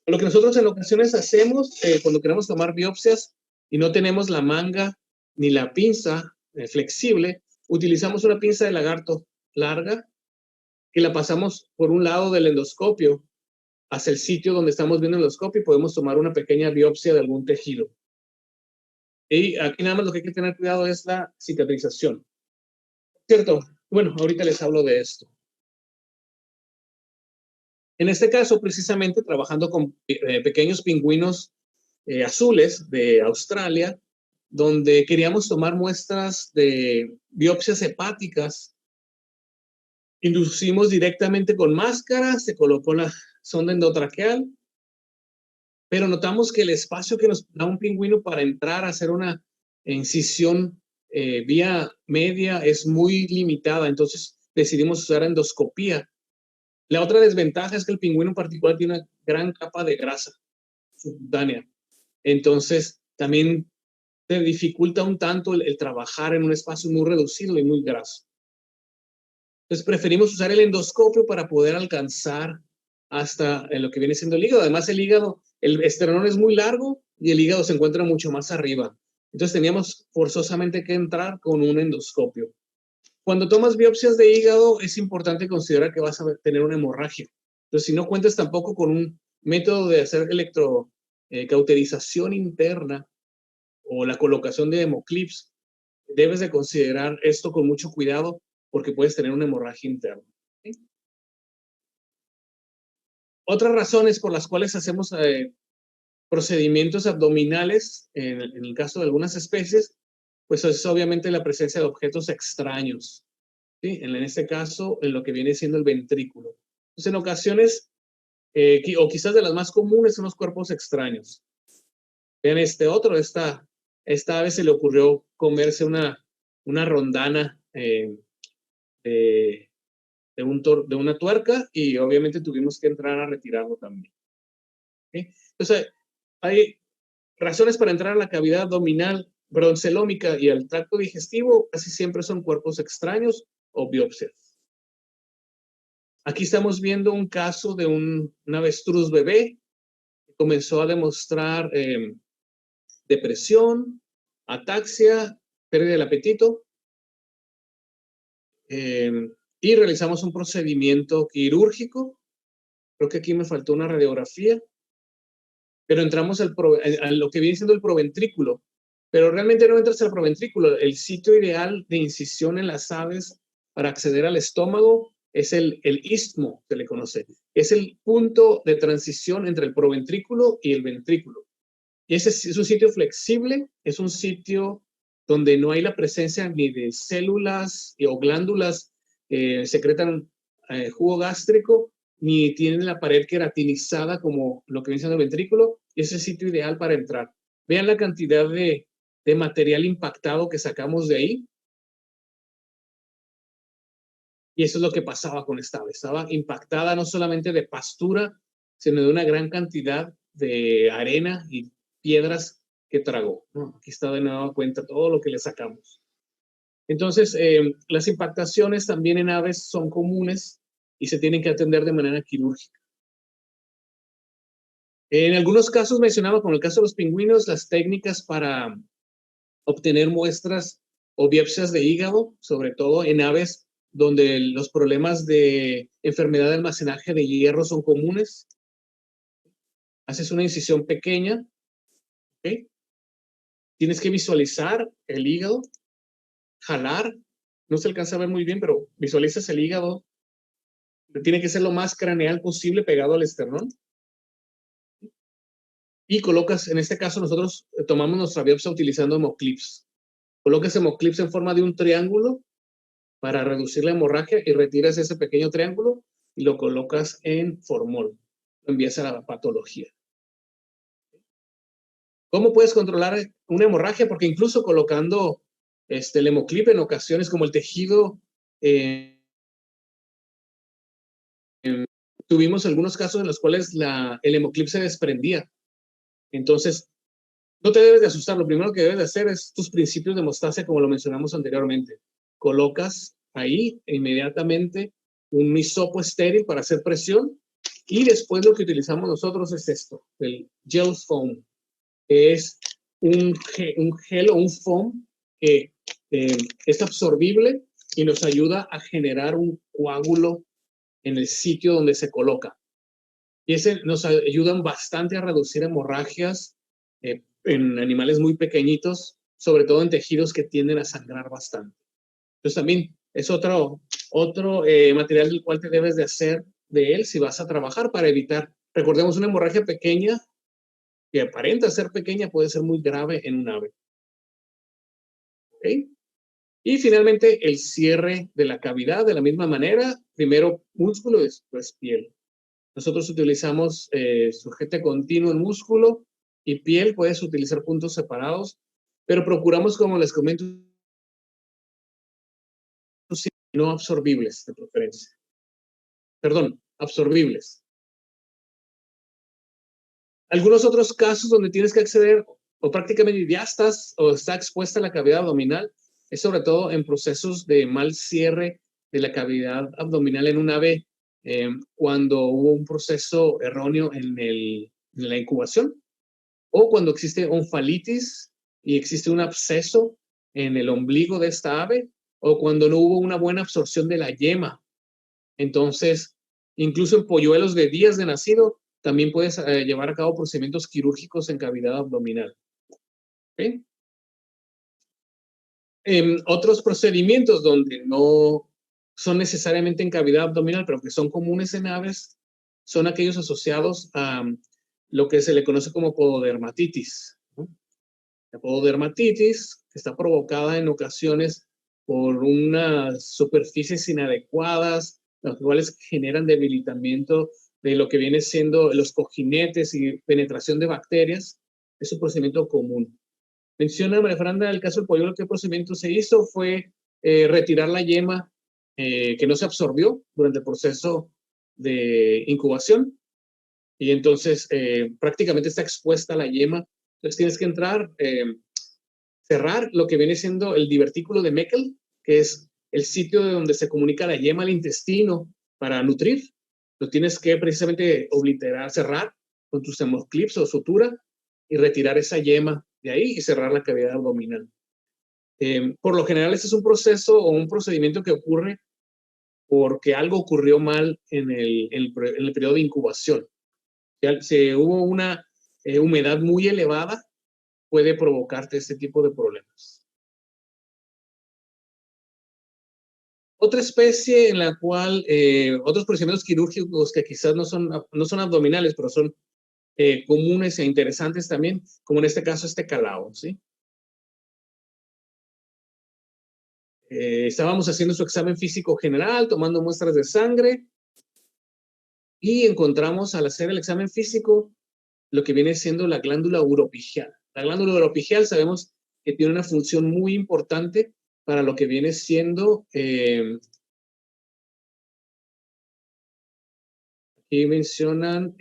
Lo que nosotros en ocasiones hacemos cuando queremos tomar biopsias y no tenemos la manga ni la pinza flexible, utilizamos una pinza de lagarto larga y la pasamos por un lado del endoscopio hacia el sitio donde estamos viendo el endoscopio y podemos tomar una pequeña biopsia de algún tejido. Y aquí nada más lo que hay que tener cuidado es la cicatrización. ¿Cierto? Bueno, ahorita les hablo de esto. En este caso, precisamente, trabajando con pequeños pingüinos azules de Australia, donde queríamos tomar muestras de biopsias hepáticas, inducimos directamente con máscara, se colocó la sonda endotraqueal, pero notamos que el espacio que nos da un pingüino para entrar a hacer una incisión vía media es muy limitada, entonces decidimos usar endoscopía. La otra desventaja es que el pingüino en particular tiene una gran capa de grasa subcutánea, entonces también te dificulta un tanto el trabajar en un espacio muy reducido y muy graso. Entonces preferimos usar el endoscopio para poder alcanzar hasta lo que viene siendo el hígado. Además, el hígado, el esternón es muy largo y el hígado se encuentra mucho más arriba. Entonces teníamos forzosamente que entrar con un endoscopio. Cuando tomas biopsias de hígado, es importante considerar que vas a tener una hemorragia. Entonces, si no cuentas tampoco con un método de hacer electrocauterización interna o la colocación de hemoclips, debes de considerar esto con mucho cuidado porque puedes tener una hemorragia interna. ¿Sí? Otras razones por las cuales hacemos procedimientos abdominales, en el caso de algunas especies, pues es obviamente la presencia de objetos extraños. ¿Sí? En este caso, en lo que viene siendo el ventrículo. Entonces, en ocasiones, o quizás de las más comunes, son los cuerpos extraños. Vean este otro, esta ave se le ocurrió comerse una rondana de una tuerca y obviamente tuvimos que entrar a retirarlo también. ¿Sí? Entonces, hay razones para entrar a la cavidad abdominal, celómica y al tracto digestivo, casi siempre son cuerpos extraños o biopsias. Aquí estamos viendo un caso de un avestruz bebé que comenzó a demostrar depresión, ataxia, pérdida del apetito. y realizamos un procedimiento quirúrgico. Creo que aquí me faltó una radiografía, pero entramos a lo que viene siendo el proventrículo. Pero realmente no entras al proventrículo. El sitio ideal de incisión en las aves para acceder al estómago es el istmo, se le conoce. Es el punto de transición entre el proventrículo y el ventrículo. Y ese es un sitio flexible, es un sitio donde no hay la presencia ni de células o glándulas que secretan jugo gástrico, ni tienen la pared queratinizada como lo que viene siendo el ventrículo. Y ese es el sitio ideal para entrar. Vean la cantidad de material impactado que sacamos de ahí. Y eso es lo que pasaba con esta ave. Estaba impactada no solamente de pastura, sino de una gran cantidad de arena y piedras que tragó. Aquí está de nuevo cuenta todo lo que le sacamos. Entonces, las impactaciones también en aves son comunes y se tienen que atender de manera quirúrgica. En algunos casos mencionaba, como el caso de los pingüinos, las técnicas para obtener muestras o biopsias de hígado, sobre todo en aves donde los problemas de enfermedad de almacenaje de hierro son comunes. Haces una incisión pequeña, ¿ok? Tienes que visualizar el hígado, jalar, no se alcanza a ver muy bien, pero visualizas el hígado, tiene que ser lo más craneal posible pegado al esternón. Y colocas, en este caso nosotros tomamos nuestra biopsia utilizando hemoclips. Colocas hemoclips en forma de un triángulo para reducir la hemorragia y retiras ese pequeño triángulo y lo colocas en formol. Lo envías a la patología. ¿Cómo puedes controlar una hemorragia? Porque incluso colocando el hemoclip en ocasiones, como el tejido, tuvimos algunos casos en los cuales el hemoclip se desprendía. Entonces, no te debes de asustar. Lo primero que debes de hacer es tus principios de hemostasia, como lo mencionamos anteriormente. Colocas ahí inmediatamente un hisopo estéril para hacer presión y después lo que utilizamos nosotros es esto, el gel foam. Es un gel o un foam que es absorbible y nos ayuda a generar un coágulo en el sitio donde se coloca. Y ese nos ayudan bastante a reducir hemorragias en animales muy pequeñitos, sobre todo en tejidos que tienden a sangrar bastante. Entonces también es otro material del cual te debes de hacer de él si vas a trabajar para evitar, recordemos, una hemorragia pequeña que aparenta ser pequeña puede ser muy grave en un ave. ¿Okay? Y finalmente el cierre de la cavidad de la misma manera, primero músculo y después piel. Nosotros utilizamos sujete continuo en músculo y piel, puedes utilizar puntos separados, pero procuramos, como les comento, no absorbibles de preferencia. Perdón, absorbibles. Algunos otros casos donde tienes que acceder o prácticamente ya estás o está expuesta la cavidad abdominal es sobre todo en procesos de mal cierre de la cavidad abdominal en un ave cuando hubo un proceso erróneo en la incubación o cuando existe onfalitis y existe un absceso en el ombligo de esta ave o cuando no hubo una buena absorción de la yema. Entonces, incluso en polluelos de días de nacido, también puedes llevar a cabo procedimientos quirúrgicos en cavidad abdominal. ¿Okay? Otros procedimientos donde no son necesariamente en cavidad abdominal, pero que son comunes en aves, son aquellos asociados a lo que se le conoce como pododermatitis, ¿no? La pododermatitis está provocada en ocasiones por unas superficies inadecuadas, las cuales generan debilitamiento de lo que viene siendo los cojinetes y penetración de bacterias. Es un procedimiento común. Menciona María Fernanda el caso del polluelo. ¿Qué procedimiento se hizo? Fue retirar la yema que no se absorbió durante el proceso de incubación y entonces prácticamente está expuesta la yema. Entonces tienes que entrar, cerrar lo que viene siendo el divertículo de Meckel, que es el sitio de donde se comunica la yema al intestino para nutrir. Lo tienes que precisamente obliterar, cerrar con tus hemoclips o sutura y retirar esa yema de ahí y cerrar la cavidad abdominal. Por lo general, este es un proceso o un procedimiento que ocurre porque algo ocurrió mal en el periodo de incubación. Si hubo una humedad muy elevada, puede provocarte este tipo de problemas. Otra especie en la cual otros procedimientos quirúrgicos que quizás no son abdominales, pero son comunes e interesantes también, como en este caso este calao, ¿sí? Estábamos haciendo su examen físico general, tomando muestras de sangre, y encontramos al hacer el examen físico lo que viene siendo la glándula uropigial. La glándula uropigial sabemos que tiene una función muy importante para lo que viene siendo, aquí mencionan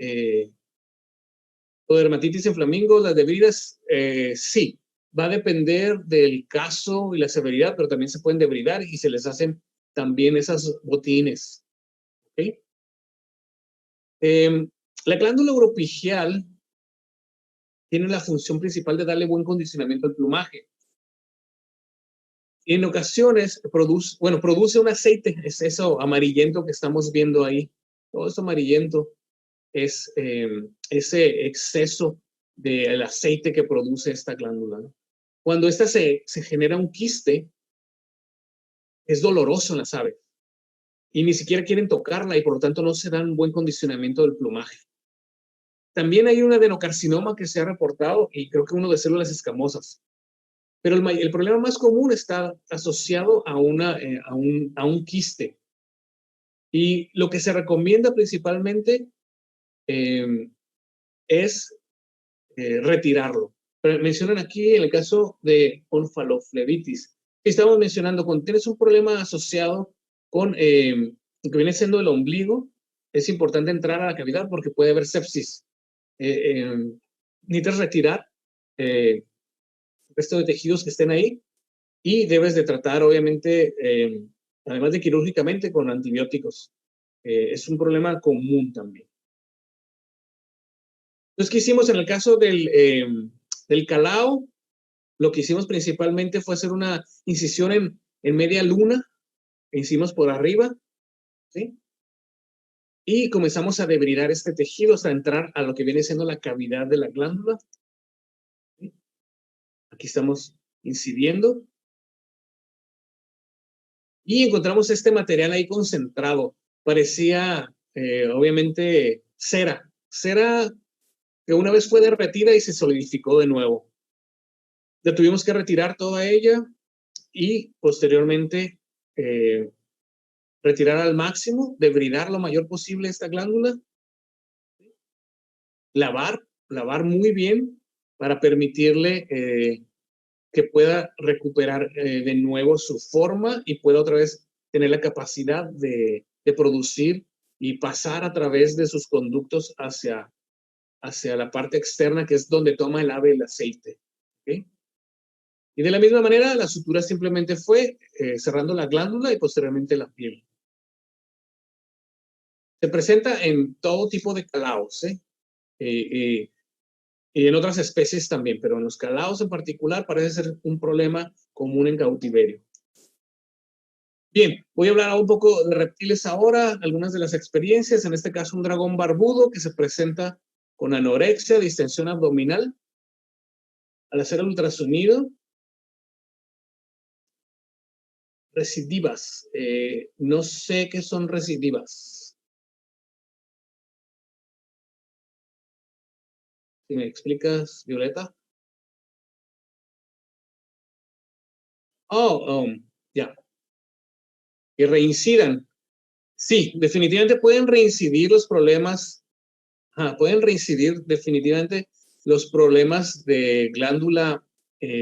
dermatitis en flamingos, las de bridas, sí, va a depender del caso y la severidad, pero también se pueden debridar y se les hacen también esas botines. ¿Okay? La glándula uropigial tiene la función principal de darle buen condicionamiento al plumaje. En ocasiones produce un aceite, es eso amarillento que estamos viendo ahí. Todo eso amarillento es ese exceso del aceite que produce esta glándula, ¿no? Cuando esta se genera un quiste, es doloroso en las aves y ni siquiera quieren tocarla y por lo tanto no se dan un buen condicionamiento del plumaje. También hay un adenocarcinoma que se ha reportado y creo que uno de células escamosas. Pero el problema más común está asociado a un quiste. Y lo que se recomienda principalmente es retirarlo. Pero mencionan aquí en el caso de onfaloflebitis. Estamos mencionando cuando tienes un problema asociado con lo que viene siendo el ombligo, es importante entrar a la cavidad porque puede haber sepsis. Necesitas retirar el resto de tejidos que estén ahí y debes de tratar, obviamente, además de quirúrgicamente, con antibióticos. Es un problema común también. Entonces, ¿qué hicimos en el caso del calao? Lo que hicimos principalmente fue hacer una incisión en media luna, hicimos por arriba, ¿sí? Y comenzamos a debridar este tejido hasta entrar a lo que viene siendo la cavidad de la glándula. ¿Sí? Aquí estamos incidiendo. Y encontramos este material ahí concentrado. Parecía, obviamente, cera. Cera que una vez fue derretida y se solidificó de nuevo. La tuvimos que retirar toda ella y posteriormente retirar al máximo, debridar lo mayor posible esta glándula, lavar muy bien para permitirle que pueda recuperar de nuevo su forma y pueda otra vez tener la capacidad de producir y pasar a través de sus conductos hacia la parte externa, que es donde toma el ave el aceite. ¿Okay? Y de la misma manera, la sutura simplemente fue cerrando la glándula y posteriormente la piel. Se presenta en todo tipo de calaos, y en otras especies también, pero en los calaos en particular parece ser un problema común en cautiverio. Bien, voy a hablar un poco de reptiles ahora, algunas de las experiencias, en este caso un dragón barbudo que se presenta con anorexia, distensión abdominal. Al hacer el ultrasonido, recidivas, no sé qué son recidivas. ¿Si me explicas, Violeta? Ya. Que reincidan. Sí, definitivamente pueden reincidir los problemas, pueden reincidir definitivamente los problemas de glándula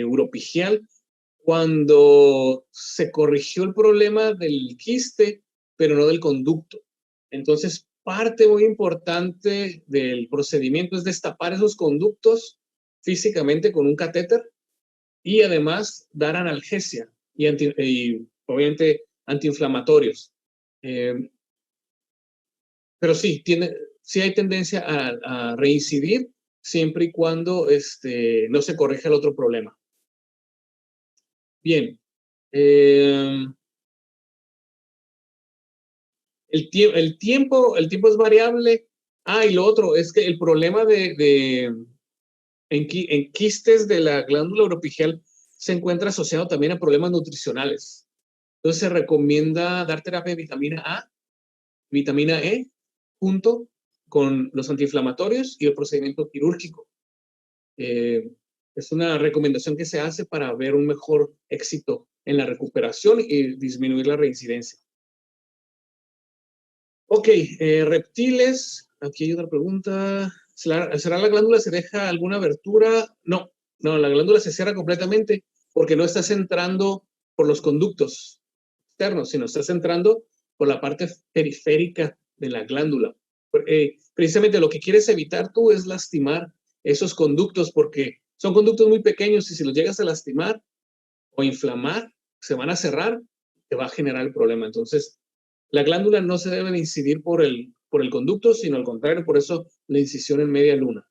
uropigial cuando se corrigió el problema del quiste, pero no del conducto. Entonces, parte muy importante del procedimiento es destapar esos conductos físicamente con un catéter y además dar analgesia y obviamente antiinflamatorios. Pero sí, sí hay tendencia a reincidir siempre y cuando no se corrija el otro problema. Bien. el tiempo es variable. Y lo otro es que el problema en quistes de la glándula oropigial se encuentra asociado también a problemas nutricionales. Entonces se recomienda dar terapia de vitamina A, vitamina E, junto con los antiinflamatorios y el procedimiento quirúrgico. Es una recomendación que se hace para ver un mejor éxito en la recuperación y disminuir la reincidencia. Ok, reptiles. Aquí hay otra pregunta. ¿Será la glándula se deja alguna abertura? No, la glándula se cierra completamente porque no estás entrando por los conductos externos, sino estás entrando por la parte periférica de la glándula. Precisamente lo que quieres evitar tú es lastimar esos conductos porque son conductos muy pequeños y si los llegas a lastimar o inflamar, se van a cerrar, te va a generar el problema. Entonces, la glándula no se debe de incidir por el conducto, sino al contrario, por eso la incisión en media luna.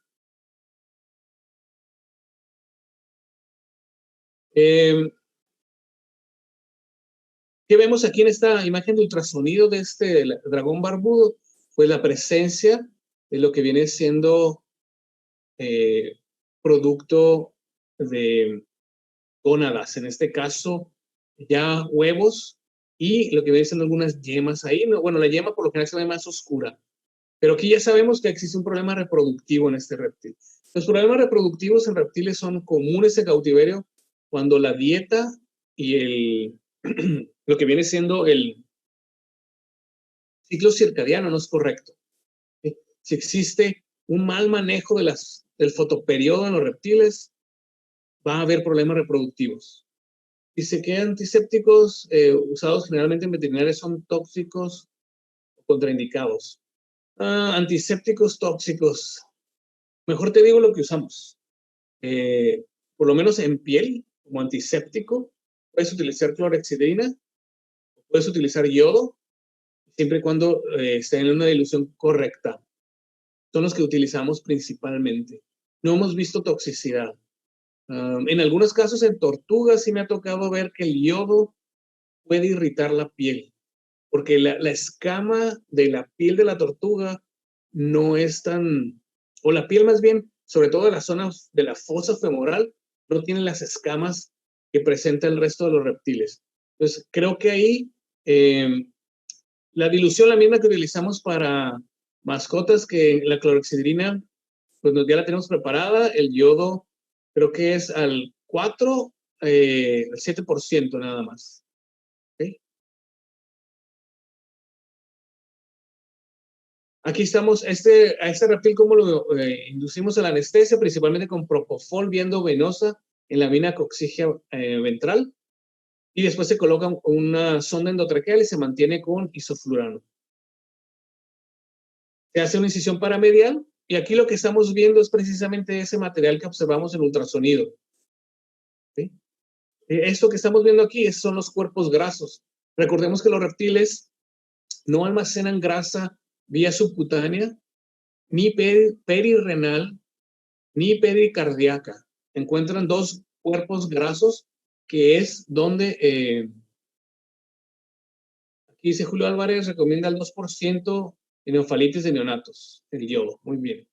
¿Qué vemos aquí en esta imagen de ultrasonido de este dragón barbudo? Pues la presencia de lo que viene siendo producto de gónadas, en este caso ya huevos y lo que viene siendo algunas yemas ahí. Bueno, la yema por lo general se ve más oscura, pero aquí ya sabemos que existe un problema reproductivo en este reptil. Los problemas reproductivos en reptiles son comunes en cautiverio cuando la dieta y lo que viene siendo el ciclo circadiano no es correcto. Si existe un mal manejo del fotoperiodo en los reptiles, va a haber problemas reproductivos. Dice que antisépticos usados generalmente en veterinaria son tóxicos o contraindicados. Antisépticos tóxicos. Mejor te digo lo que usamos. Por lo menos en piel, como antiséptico, puedes utilizar clorhexidina, puedes utilizar yodo, siempre y cuando esté en una dilución correcta. Son los que utilizamos principalmente. No hemos visto toxicidad. En algunos casos en tortugas sí me ha tocado ver que el yodo puede irritar la piel, porque la escama de la piel de la tortuga no es tan, o la piel más bien, sobre todo de la zona de la fosa femoral, no tiene las escamas que presenta el resto de los reptiles. Entonces, creo que ahí la dilución, la misma que utilizamos para mascotas, que la clorhexidina, pues ya la tenemos preparada, el yodo creo que es al 4, al 7% nada más. ¿Okay? Aquí estamos, a este reptil, ¿cómo lo inducimos a la anestesia? Principalmente con propofol viendo venosa en la vena coxígea ventral. Y después se coloca una sonda endotraqueal y se mantiene con isoflurano. Se hace una incisión paramedial y aquí lo que estamos viendo es precisamente ese material que observamos en ultrasonido. ¿Sí? Esto que estamos viendo aquí son los cuerpos grasos. Recordemos que los reptiles no almacenan grasa vía subcutánea, ni perirrenal, ni pericardíaca. Encuentran dos cuerpos grasos que es donde, aquí dice Julio Álvarez, recomienda el 2% en eufalitis de neonatos, el yodo. Muy bien.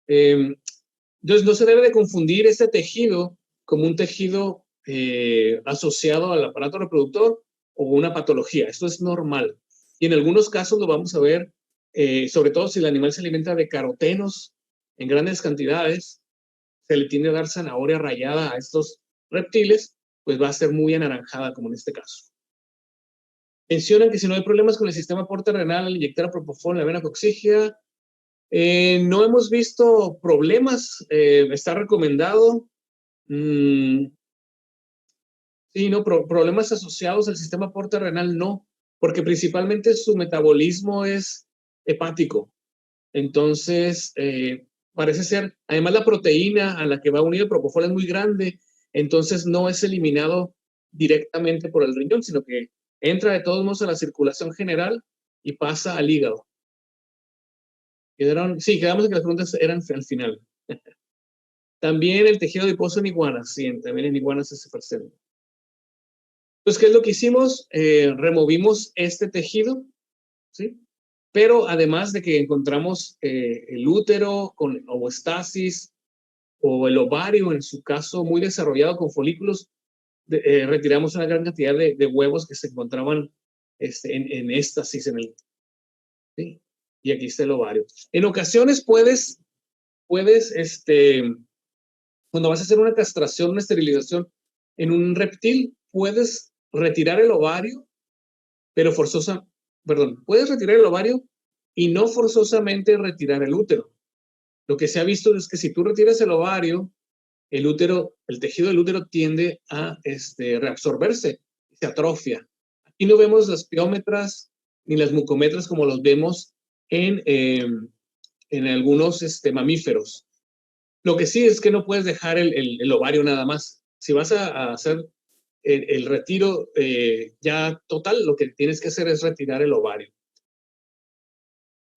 Entonces no se debe de confundir este tejido como un tejido asociado al aparato reproductor o una patología. Esto es normal. Y en algunos casos lo vamos a ver, sobre todo si el animal se alimenta de carotenos en grandes cantidades, se le tiende a dar zanahoria rallada a estos reptiles, pues va a ser muy anaranjada, como en este caso. Mencionan que si no hay problemas con el sistema porte renal al inyectar propofol en la vena coxígea, no hemos visto problemas. Está recomendado. Sí, no, problemas asociados al sistema porte renal no, porque principalmente su metabolismo es hepático. Entonces, parece ser, además la proteína a la que va unido el propofol es muy grande, entonces no es eliminado directamente por el riñón, sino que entra de todos modos a la circulación general y pasa al hígado. Quedamos en que las preguntas eran al final. También el tejido adiposo en iguanas, sí, también en iguanas se presenta. Entonces, ¿qué es lo que hicimos? Removimos este tejido ¿sí? Pero además de que encontramos el útero con ovostasis o el ovario, en su caso, muy desarrollado con folículos, retiramos una gran cantidad de huevos que se encontraban en éstasis, ¿sí? Y aquí está el ovario. En ocasiones puedes, cuando vas a hacer una castración, una esterilización en un reptil, puedes retirar el ovario, pero puedes retirar el ovario y no forzosamente retirar el útero. Lo que se ha visto es que si tú retiras el ovario, el útero, el tejido del útero tiende a reabsorberse, se atrofia. Aquí no vemos las piómetras ni las mucometras como los vemos en algunos mamíferos. Lo que sí es que no puedes dejar el ovario nada más. Si vas a hacer el retiro ya total, lo que tienes que hacer es retirar el ovario.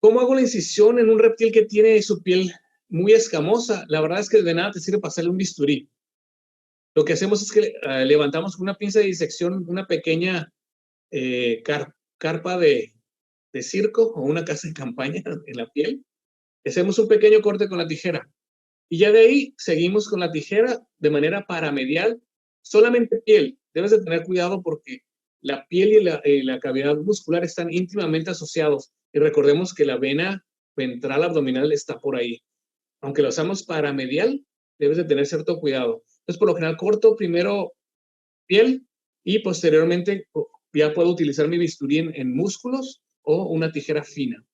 ¿Cómo hago la incisión en un reptil que tiene su piel muy escamosa? La verdad es que de nada te sirve pasarle un bisturí. Lo que hacemos es que levantamos con una pinza de disección una pequeña carpa de circo o una casa de campaña en la piel. Hacemos un pequeño corte con la tijera. Y ya de ahí seguimos con la tijera de manera paramedial, solamente piel. Debes de tener cuidado porque la piel y la cavidad muscular están íntimamente asociados. Y recordemos que la vena ventral abdominal está por ahí. Aunque lo hacemos paramedial, debes de tener cierto cuidado. Entonces, por lo general, corto primero piel y posteriormente ya puedo utilizar mi bisturí en músculos o una tijera fina.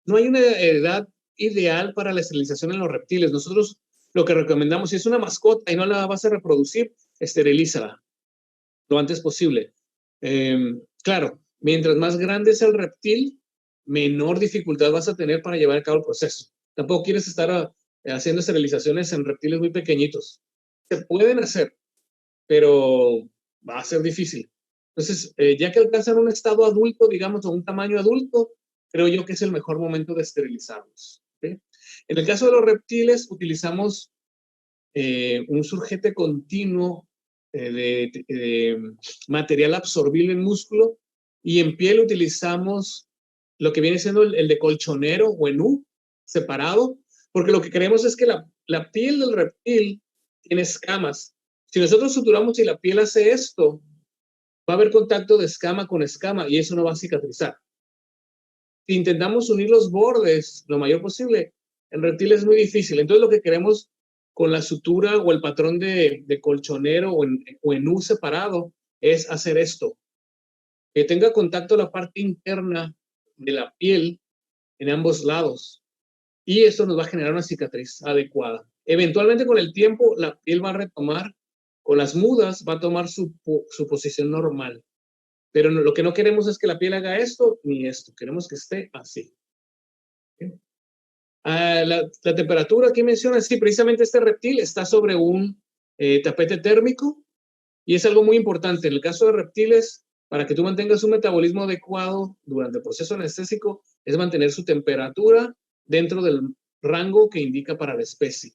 No hay una edad ideal para la esterilización en los reptiles. Nosotros lo que recomendamos, si es una mascota y no la vas a reproducir, esterilízala lo antes posible. Claro, mientras más grande es el reptil, menor dificultad vas a tener para llevar a cabo el proceso. Tampoco quieres estar haciendo esterilizaciones en reptiles muy pequeñitos. Se pueden hacer, pero va a ser difícil. Entonces, ya que alcanzan un estado adulto, digamos, o un tamaño adulto, creo yo que es el mejor momento de esterilizarlos. ¿Sí? En el caso de los reptiles, utilizamos un surgete continuo de material absorbible en músculo y en piel utilizamos lo que viene siendo el de colchonero o en U, separado, porque lo que queremos es que la piel del reptil tiene escamas. Si nosotros suturamos y la piel hace esto, va a haber contacto de escama con escama y eso no va a cicatrizar. Si intentamos unir los bordes lo mayor posible, en reptil es muy difícil. Entonces lo que queremos con la sutura o el patrón de colchonero o en U separado es hacer esto. Que tenga contacto la parte interna de la piel en ambos lados. Y eso nos va a generar una cicatriz adecuada. Eventualmente con el tiempo la piel va a retomar, con las mudas va a tomar su posición normal. Pero lo que no queremos es que la piel haga esto ni esto. Queremos que esté así. ¿Okay? La temperatura aquí menciona, sí, precisamente este reptil está sobre un tapete térmico y es algo muy importante. En el caso de reptiles, para que tú mantengas un metabolismo adecuado durante el proceso anestésico, es mantener su temperatura dentro del rango que indica para la especie.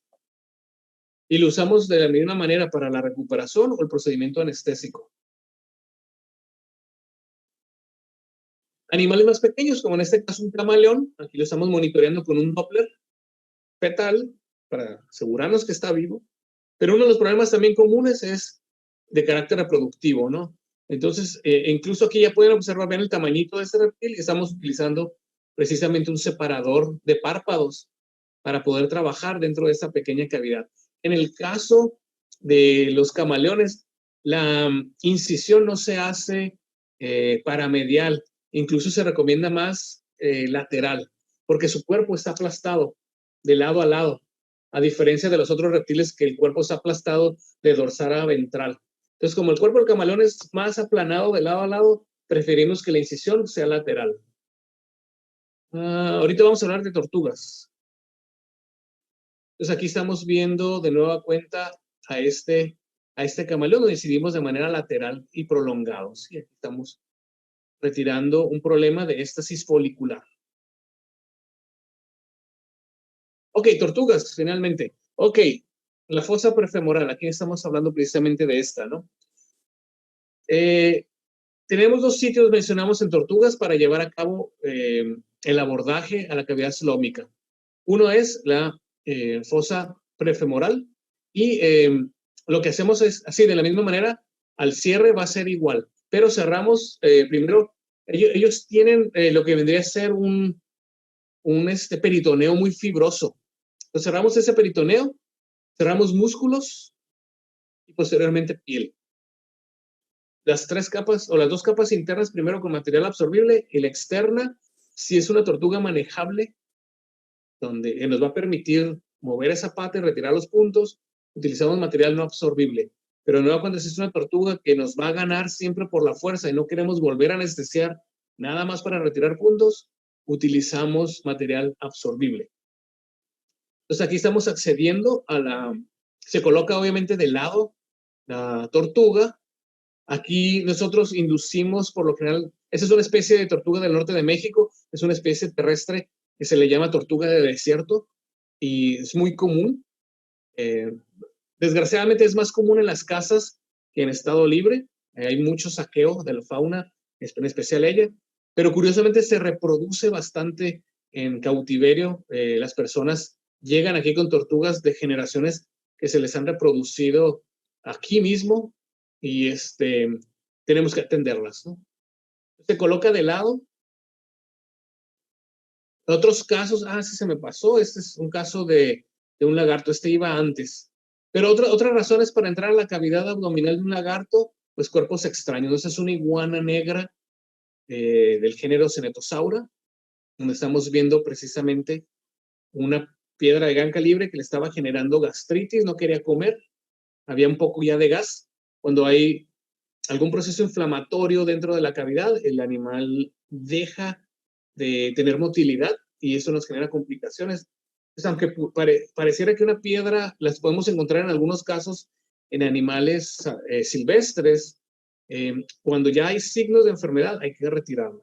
Y lo usamos de la misma manera para la recuperación o el procedimiento anestésico. Animales más pequeños, como en este caso un camaleón, aquí lo estamos monitoreando con un Doppler fetal para asegurarnos que está vivo. Pero uno de los problemas también comunes es de carácter reproductivo, ¿no? Entonces, incluso aquí ya pueden observar bien el tamañito de este reptil y estamos utilizando precisamente un separador de párpados para poder trabajar dentro de esta pequeña cavidad. En el caso de los camaleones, la incisión no se hace paramedial, incluso se recomienda más lateral, porque su cuerpo está aplastado de lado a lado, a diferencia de los otros reptiles que el cuerpo está aplastado de dorsal a ventral. Entonces, como el cuerpo del camaleón es más aplanado de lado a lado, preferimos que la incisión sea lateral. Ahorita vamos a hablar de tortugas. Entonces, aquí estamos viendo de nueva cuenta a este camaleón, lo decidimos de manera lateral y prolongado. ¿Sí? Aquí estamos retirando un problema de éstasis folicular. Ok, tortugas, finalmente. Ok, la fosa prefemoral, aquí estamos hablando precisamente de esta, ¿no? Tenemos 2 sitios, mencionamos en tortugas, para llevar a cabo el abordaje a la cavidad celómica. Uno es la fosa prefemoral y lo que hacemos es así, de la misma manera, al cierre va a ser igual, pero cerramos primero, ellos tienen lo que vendría a ser un peritoneo muy fibroso. Entonces cerramos ese peritoneo, cerramos músculos y posteriormente piel. Las 3 capas o las 2 capas internas primero con material absorbible y la externa, si es una tortuga manejable, donde nos va a permitir mover esa pata y retirar los puntos, utilizamos material no absorbible. Pero no cuando es una tortuga que nos va a ganar siempre por la fuerza y no queremos volver a anestesiar nada más para retirar puntos, utilizamos material absorbible. Entonces aquí estamos accediendo a se coloca obviamente de lado la tortuga. Aquí nosotros inducimos por lo general, esa es una especie de tortuga del norte de México, es una especie terrestre que se le llama tortuga de desierto y es muy común. Desgraciadamente es más común en las casas que en estado libre. Hay mucho saqueo de la fauna, en especial ella, pero curiosamente se reproduce bastante en cautiverio. Las personas llegan aquí con tortugas de generaciones que se les han reproducido aquí mismo y tenemos que atenderlas, ¿no? Se coloca de lado. Otros casos, sí se me pasó, este es un caso de un lagarto, iba antes. Pero otras razones para entrar a la cavidad abdominal de un lagarto, pues cuerpos extraños. Esta es una iguana negra del género Cenetosaura, donde estamos viendo precisamente una piedra de gran calibre que le estaba generando gastritis, no quería comer, había un poco ya de gas. Cuando hay algún proceso inflamatorio dentro de la cavidad, el animal deja de tener motilidad y eso nos genera complicaciones. Pues aunque pareciera que una piedra las podemos encontrar en algunos casos en animales silvestres, cuando ya hay signos de enfermedad hay que retirarla.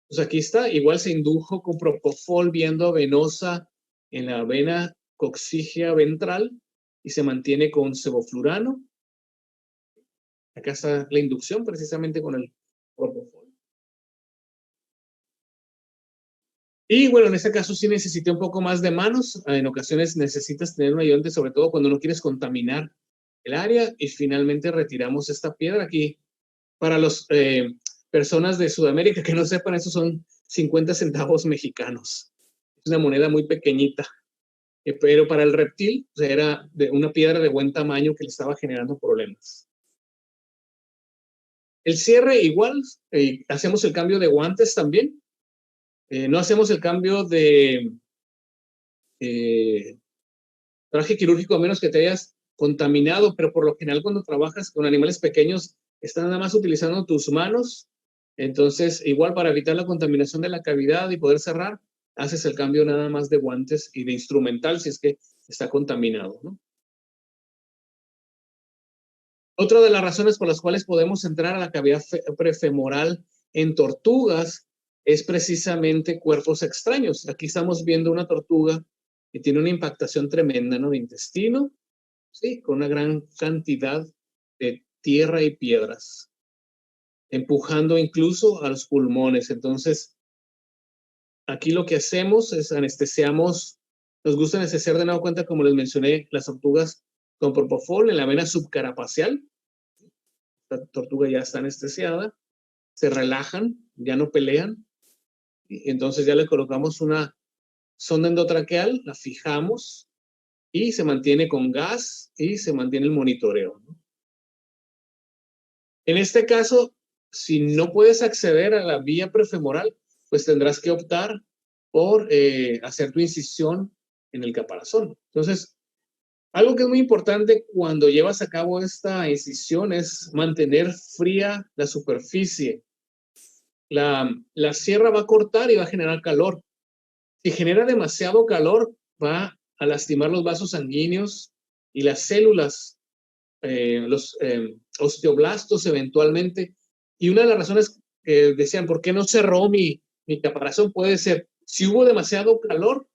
Pues aquí está, igual se indujo con propofol viendo venosa en la vena coccígea ventral y se mantiene con sevoflurano. Acá está la inducción precisamente con el propofol. Y bueno, en este caso sí necesité un poco más de manos. En ocasiones necesitas tener un ayudante, sobre todo cuando no quieres contaminar el área. Y finalmente retiramos esta piedra aquí. Para las personas de Sudamérica que no sepan, esos son 50 centavos mexicanos. Es una moneda muy pequeñita. Pero para el reptil, o sea, era de una piedra de buen tamaño que le estaba generando problemas. El cierre igual, hacemos el cambio de guantes también. No hacemos el cambio de traje quirúrgico a menos que te hayas contaminado, pero por lo general cuando trabajas con animales pequeños, estás nada más utilizando tus manos. Entonces, igual para evitar la contaminación de la cavidad y poder cerrar, haces el cambio nada más de guantes y de instrumental si es que está contaminado, ¿no? Otra de las razones por las cuales podemos entrar a la cavidad prefemoral en tortugas es precisamente cuerpos extraños. Aquí estamos viendo una tortuga que tiene una impactación tremenda, ¿no? De intestino, ¿sí? Con una gran cantidad de tierra y piedras, empujando incluso a los pulmones. Entonces, aquí lo que hacemos es anestesiamos, nos gusta anestesiar de nueva cuenta, como les mencioné, las tortugas con propofol en la vena subcarapacial. La tortuga ya está anestesiada, se relajan, ya no pelean, y entonces ya le colocamos una sonda endotraqueal, la fijamos y se mantiene con gas y se mantiene el monitoreo, ¿no? En este caso, si no puedes acceder a la vía prefemoral, pues tendrás que optar por hacer tu incisión en el caparazón. Entonces, algo que es muy importante cuando llevas a cabo esta incisión es mantener fría la superficie. La sierra va a cortar y va a generar calor. Si genera demasiado calor, va a lastimar los vasos sanguíneos y las células, los osteoblastos eventualmente. Y una de las razones que decían, ¿por qué no cerró mi caparazón? Puede ser, si hubo demasiado calor,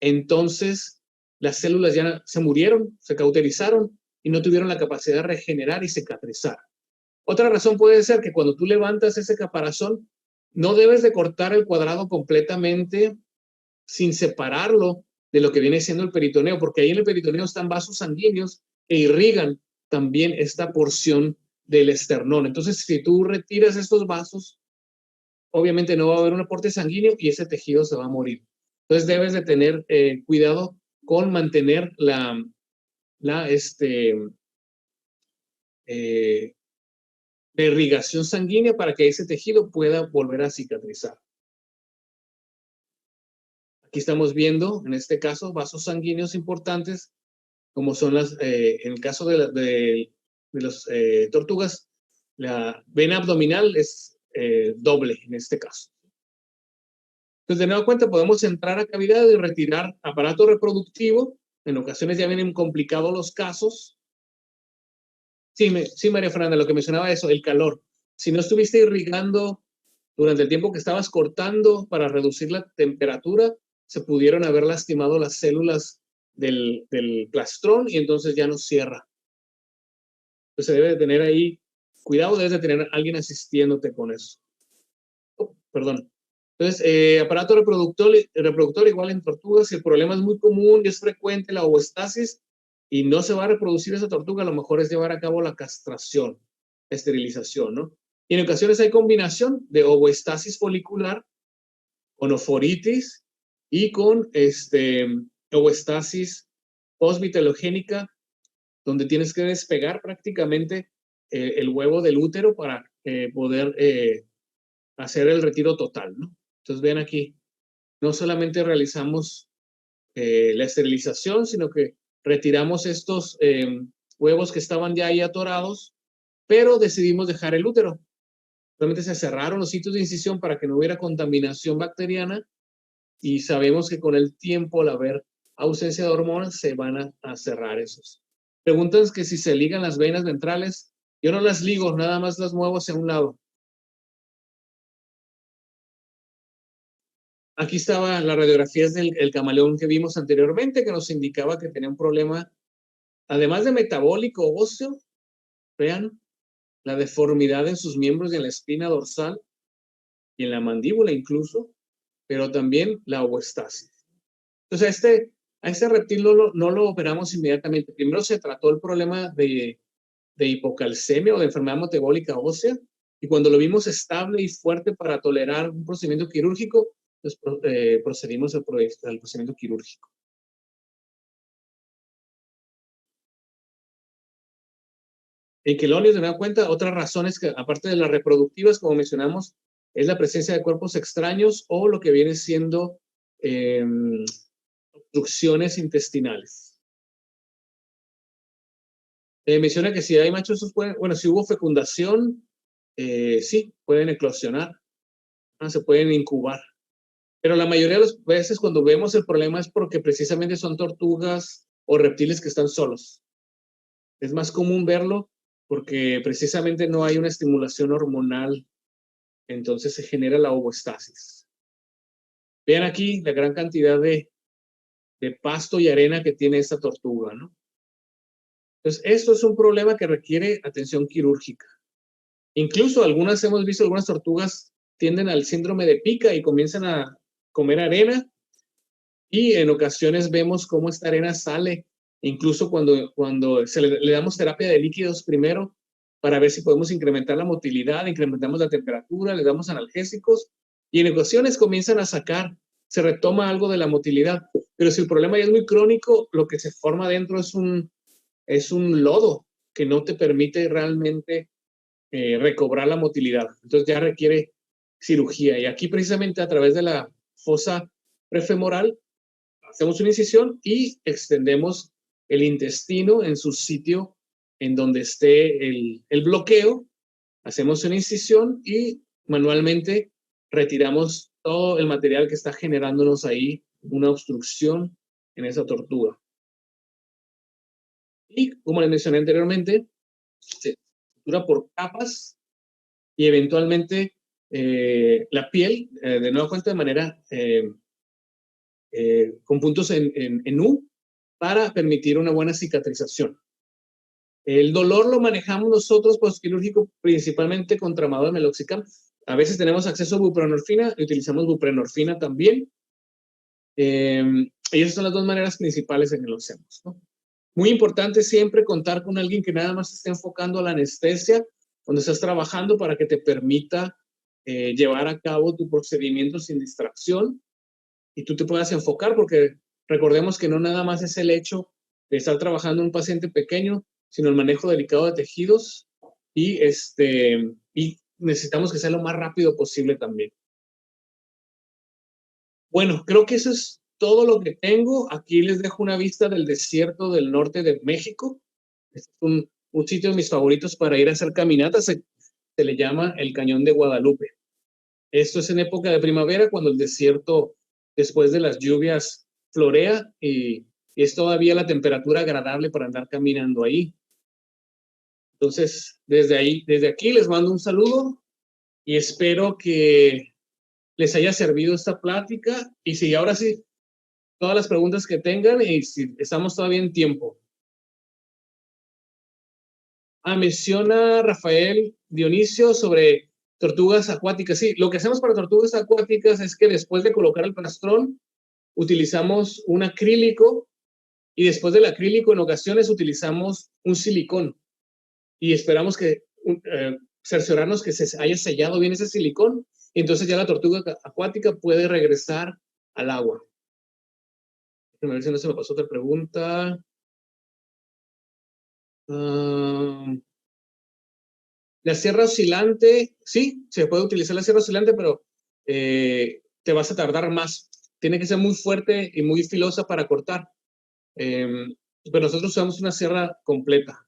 entonces las células ya se murieron, se cauterizaron y no tuvieron la capacidad de regenerar y cicatrizar. Otra razón puede ser que cuando tú levantas ese caparazón, no debes de cortar el cuadrado completamente sin separarlo de lo que viene siendo el peritoneo, porque ahí en el peritoneo están vasos sanguíneos que irrigan también esta porción del esternón. Entonces, si tú retiras estos vasos, obviamente no va a haber un aporte sanguíneo y ese tejido se va a morir. Entonces, debes de tener cuidado con mantener la irrigación sanguínea para que ese tejido pueda volver a cicatrizar. Aquí estamos viendo, en este caso, vasos sanguíneos importantes, como son en el caso de las tortugas, la vena abdominal es doble en este caso. Entonces, de nueva cuenta, podemos entrar a cavidad y retirar aparato reproductivo. En ocasiones ya vienen complicados los casos. Sí, María Fernanda, lo que mencionaba eso, el calor. Si no estuviste irrigando durante el tiempo que estabas cortando para reducir la temperatura, se pudieron haber lastimado las células del plastrón y entonces ya no cierra. Entonces se debe de tener ahí cuidado, debes de tener a alguien asistiéndote con eso. Perdón. Entonces, aparato reproductor igual en tortugas, si el problema es muy común y es frecuente la ovoestasis y no se va a reproducir esa tortuga, a lo mejor es llevar a cabo la castración, la esterilización, ¿no? Y en ocasiones hay combinación de ovoestasis folicular con oforitis y con ovoestasis postvitelogénica, donde tienes que despegar prácticamente el huevo del útero para poder hacer el retiro total, ¿no? Entonces, vean aquí, no solamente realizamos la esterilización, sino que retiramos estos huevos que estaban ya ahí atorados, pero decidimos dejar el útero. Realmente se cerraron los sitios de incisión para que no hubiera contaminación bacteriana y sabemos que con el tiempo, al haber ausencia de hormonas, se van a cerrar esos. Preguntan que si se ligan las venas ventrales. Yo no las ligo, nada más las muevo hacia un lado. Aquí estaba la radiografías del camaleón que vimos anteriormente, que nos indicaba que tenía un problema, además de metabólico óseo, vean, la deformidad en sus miembros y en la espina dorsal y en la mandíbula incluso, pero también la ovoestasis. Entonces, a este reptil no lo operamos inmediatamente. Primero se trató el problema de hipocalcemia o de enfermedad metabólica ósea, y cuando lo vimos estable y fuerte para tolerar un procedimiento quirúrgico, pues, procedimos al procedimiento quirúrgico. En quelonios, de nueva cuenta, otras razones que, aparte de las reproductivas, como mencionamos, es la presencia de cuerpos extraños o lo que viene siendo obstrucciones intestinales. Menciona que si hay machos, si hubo fecundación, sí, pueden eclosionar, se pueden incubar. Pero la mayoría de las veces cuando vemos el problema es porque precisamente son tortugas o reptiles que están solos. Es más común verlo porque precisamente no hay una estimulación hormonal, entonces se genera la ovoestasis. Vean aquí la gran cantidad de pasto y arena que tiene esta tortuga, ¿no? Entonces, esto es un problema que requiere atención quirúrgica. Incluso hemos visto algunas tortugas tienden al síndrome de pica y comienzan a comer arena, y en ocasiones vemos cómo esta arena sale, incluso cuando le damos terapia de líquidos primero para ver si podemos incrementar la motilidad, incrementamos la temperatura, le damos analgésicos, y en ocasiones comienzan a sacar, se retoma algo de la motilidad, pero si el problema ya es muy crónico, lo que se forma dentro es un lodo que no te permite realmente recobrar la motilidad. Entonces ya requiere cirugía, y aquí precisamente a través de la fosa prefemoral hacemos una incisión y extendemos el intestino en su sitio en donde esté el bloqueo, hacemos una incisión y manualmente retiramos todo el material que está generándonos ahí una obstrucción en esa tortuga. Y como les mencioné anteriormente, se estructura por capas y eventualmente la piel, de nueva cuenta, de manera con puntos en U para permitir una buena cicatrización. El dolor lo manejamos nosotros postquirúrgico principalmente con tramadol y meloxicam. A veces tenemos acceso a buprenorfina y utilizamos buprenorfina también. Y esas son las dos maneras principales en que lo hacemos, ¿no? Muy importante siempre contar con alguien que nada más esté enfocando a la anestesia cuando estás trabajando para que te permita llevar a cabo tu procedimiento sin distracción y tú te puedas enfocar, porque recordemos que no nada más es el hecho de estar trabajando en un paciente pequeño, sino el manejo delicado de tejidos y necesitamos que sea lo más rápido posible también. Bueno, creo que eso es todo lo que tengo. Aquí les dejo una vista del desierto del norte de México. Es un sitio de mis favoritos para ir a hacer caminatas. Se le llama el Cañón de Guadalupe. Esto es en época de primavera, cuando el desierto, después de las lluvias, florea y es todavía la temperatura agradable para andar caminando ahí. Entonces, desde aquí les mando un saludo y espero que les haya servido esta plática. Y si ahora sí, todas las preguntas que tengan y si estamos todavía en tiempo. Menciona Rafael Dionisio sobre tortugas acuáticas. Sí, lo que hacemos para tortugas acuáticas es que después de colocar el plastrón, utilizamos un acrílico y después del acrílico en ocasiones utilizamos un silicón y esperamos que cerciorarnos que se haya sellado bien ese silicón y entonces ya la tortuga acuática puede regresar al agua. A ver si no se me pasó otra pregunta. La sierra oscilante, sí, se puede utilizar la sierra oscilante, pero te vas a tardar más. Tiene que ser muy fuerte y muy filosa para cortar. Pero nosotros usamos una sierra completa.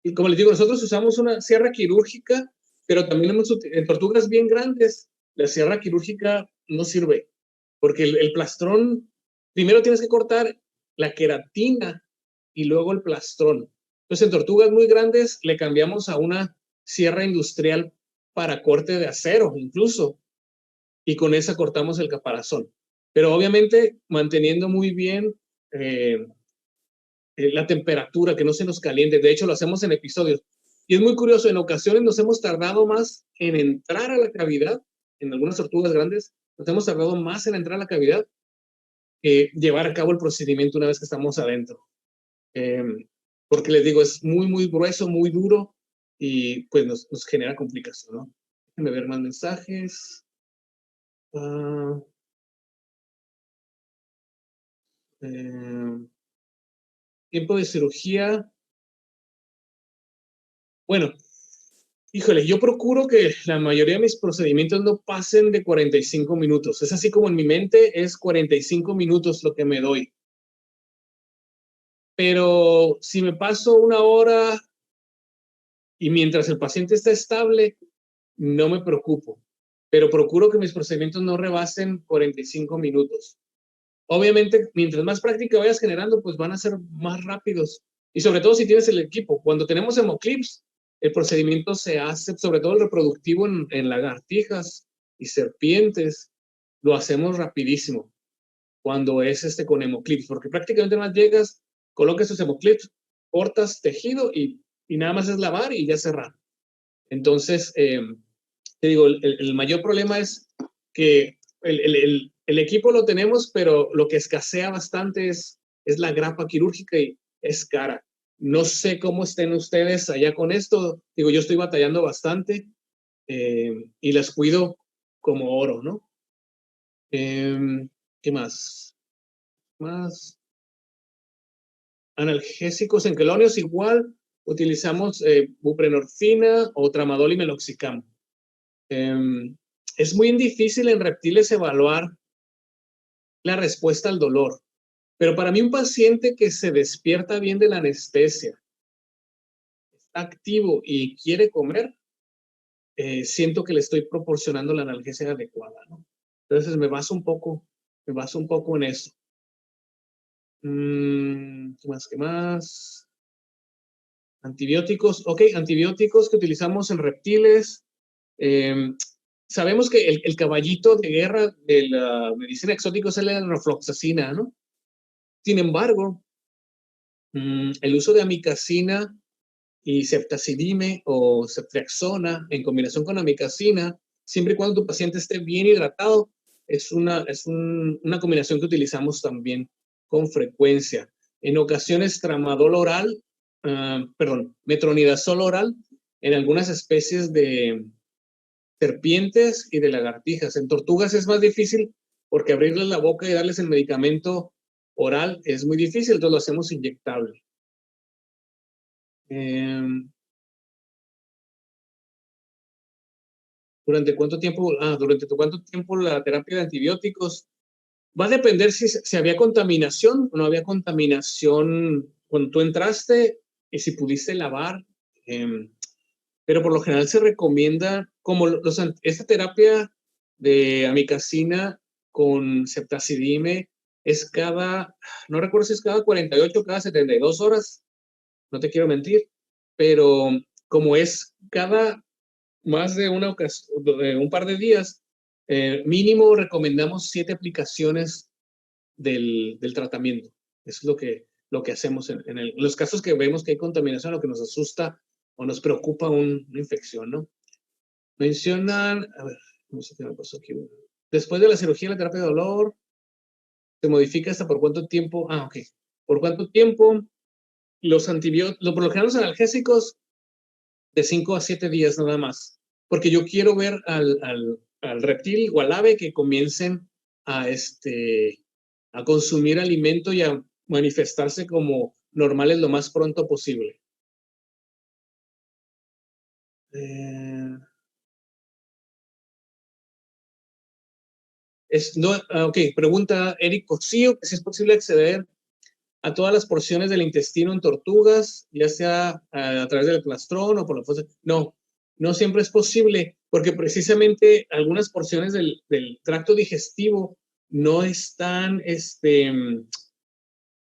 Y como les digo, nosotros usamos una sierra quirúrgica, pero también en tortugas bien grandes, la sierra quirúrgica no sirve, porque el plastrón, primero tienes que cortar la queratina y luego el plastrón. Entonces, en tortugas muy grandes le cambiamos a una sierra industrial para corte de acero, incluso, y con esa cortamos el caparazón. Pero obviamente manteniendo muy bien la temperatura, que no se nos caliente. De hecho, lo hacemos en episodios. Y es muy curioso, en ocasiones nos hemos tardado más en entrar a la cavidad, en algunas tortugas grandes, nos hemos tardado más en entrar a la cavidad que llevar a cabo el procedimiento una vez que estamos adentro. Porque les digo, es muy, muy grueso, muy duro y pues nos genera complicación, ¿no? Déjenme ver más mensajes. Tiempo de cirugía. Bueno, híjole, yo procuro que la mayoría de mis procedimientos no pasen de 45 minutos. Es así como en mi mente es 45 minutos lo que me doy. Pero si me paso una hora y mientras el paciente está estable, no me preocupo. Pero procuro que mis procedimientos no rebasen 45 minutos. Obviamente, mientras más práctica vayas generando, pues van a ser más rápidos. Y sobre todo si tienes el equipo. Cuando tenemos hemoclips, el procedimiento se hace, sobre todo el reproductivo en lagartijas y serpientes, lo hacemos rapidísimo cuando es con hemoclips, porque prácticamente nada más llegas, colocas tus hemoclips, cortas tejido y nada más es lavar y ya cerrar. Entonces, te digo, el mayor problema es que el equipo lo tenemos, pero lo que escasea bastante es la grapa quirúrgica y es cara. No sé cómo estén ustedes allá con esto. Digo, yo estoy batallando bastante y las cuido como oro, ¿no? ¿Qué más? Analgésicos en quelonios igual. Utilizamos buprenorfina o tramadol y meloxicam. Es muy difícil en reptiles evaluar la respuesta al dolor, pero para mí un paciente que se despierta bien de la anestesia, está activo y quiere comer, siento que le estoy proporcionando la analgesia adecuada, ¿no? Entonces me baso un poco en eso. ¿Qué más? Antibióticos, ok, antibióticos que utilizamos en reptiles. Sabemos que el caballito de guerra de la medicina exótica es la rofloxacina, ¿no? Sin embargo, el uso de amicacina y ceftazidime o ceftriaxona en combinación con amicacina, siempre y cuando tu paciente esté bien hidratado, es una combinación que utilizamos también con frecuencia. En ocasiones, tramadol oral, metronidazol oral, en algunas especies de serpientes y de lagartijas. En tortugas es más difícil porque abrirles la boca y darles el medicamento oral es muy difícil, entonces lo hacemos inyectable. ¿Durante cuánto tiempo? ¿Durante cuánto tiempo la terapia de antibióticos? Va a depender si había contaminación o no había contaminación cuando tú entraste y si pudiste lavar. Pero por lo general se recomienda, como esta terapia de amicacina con ceftazidime es no recuerdo si es cada 48 o cada 72 horas, no te quiero mentir, pero como es cada más de una ocasión, un par de días, mínimo recomendamos 7 aplicaciones del tratamiento. Eso es lo que hacemos en los casos que vemos que hay contaminación, lo que nos asusta o nos preocupa una infección, ¿no? Mencionan, a ver, no sé qué me pasó aquí. Después de la cirugía, la terapia de dolor, se modifica hasta por cuánto tiempo. Ok. ¿Por cuánto tiempo? Los antibióticos, por lo general los analgésicos, de 5 a 7 días nada más. Porque yo quiero ver al reptil o al ave que comiencen a consumir alimento y a manifestarse como normales lo más pronto posible. Ok, pregunta Eric Cosío, que si es posible acceder a todas las porciones del intestino en tortugas, ya sea a través del plastrón o por la fosa. No, no siempre es posible, porque precisamente algunas porciones del tracto digestivo no están,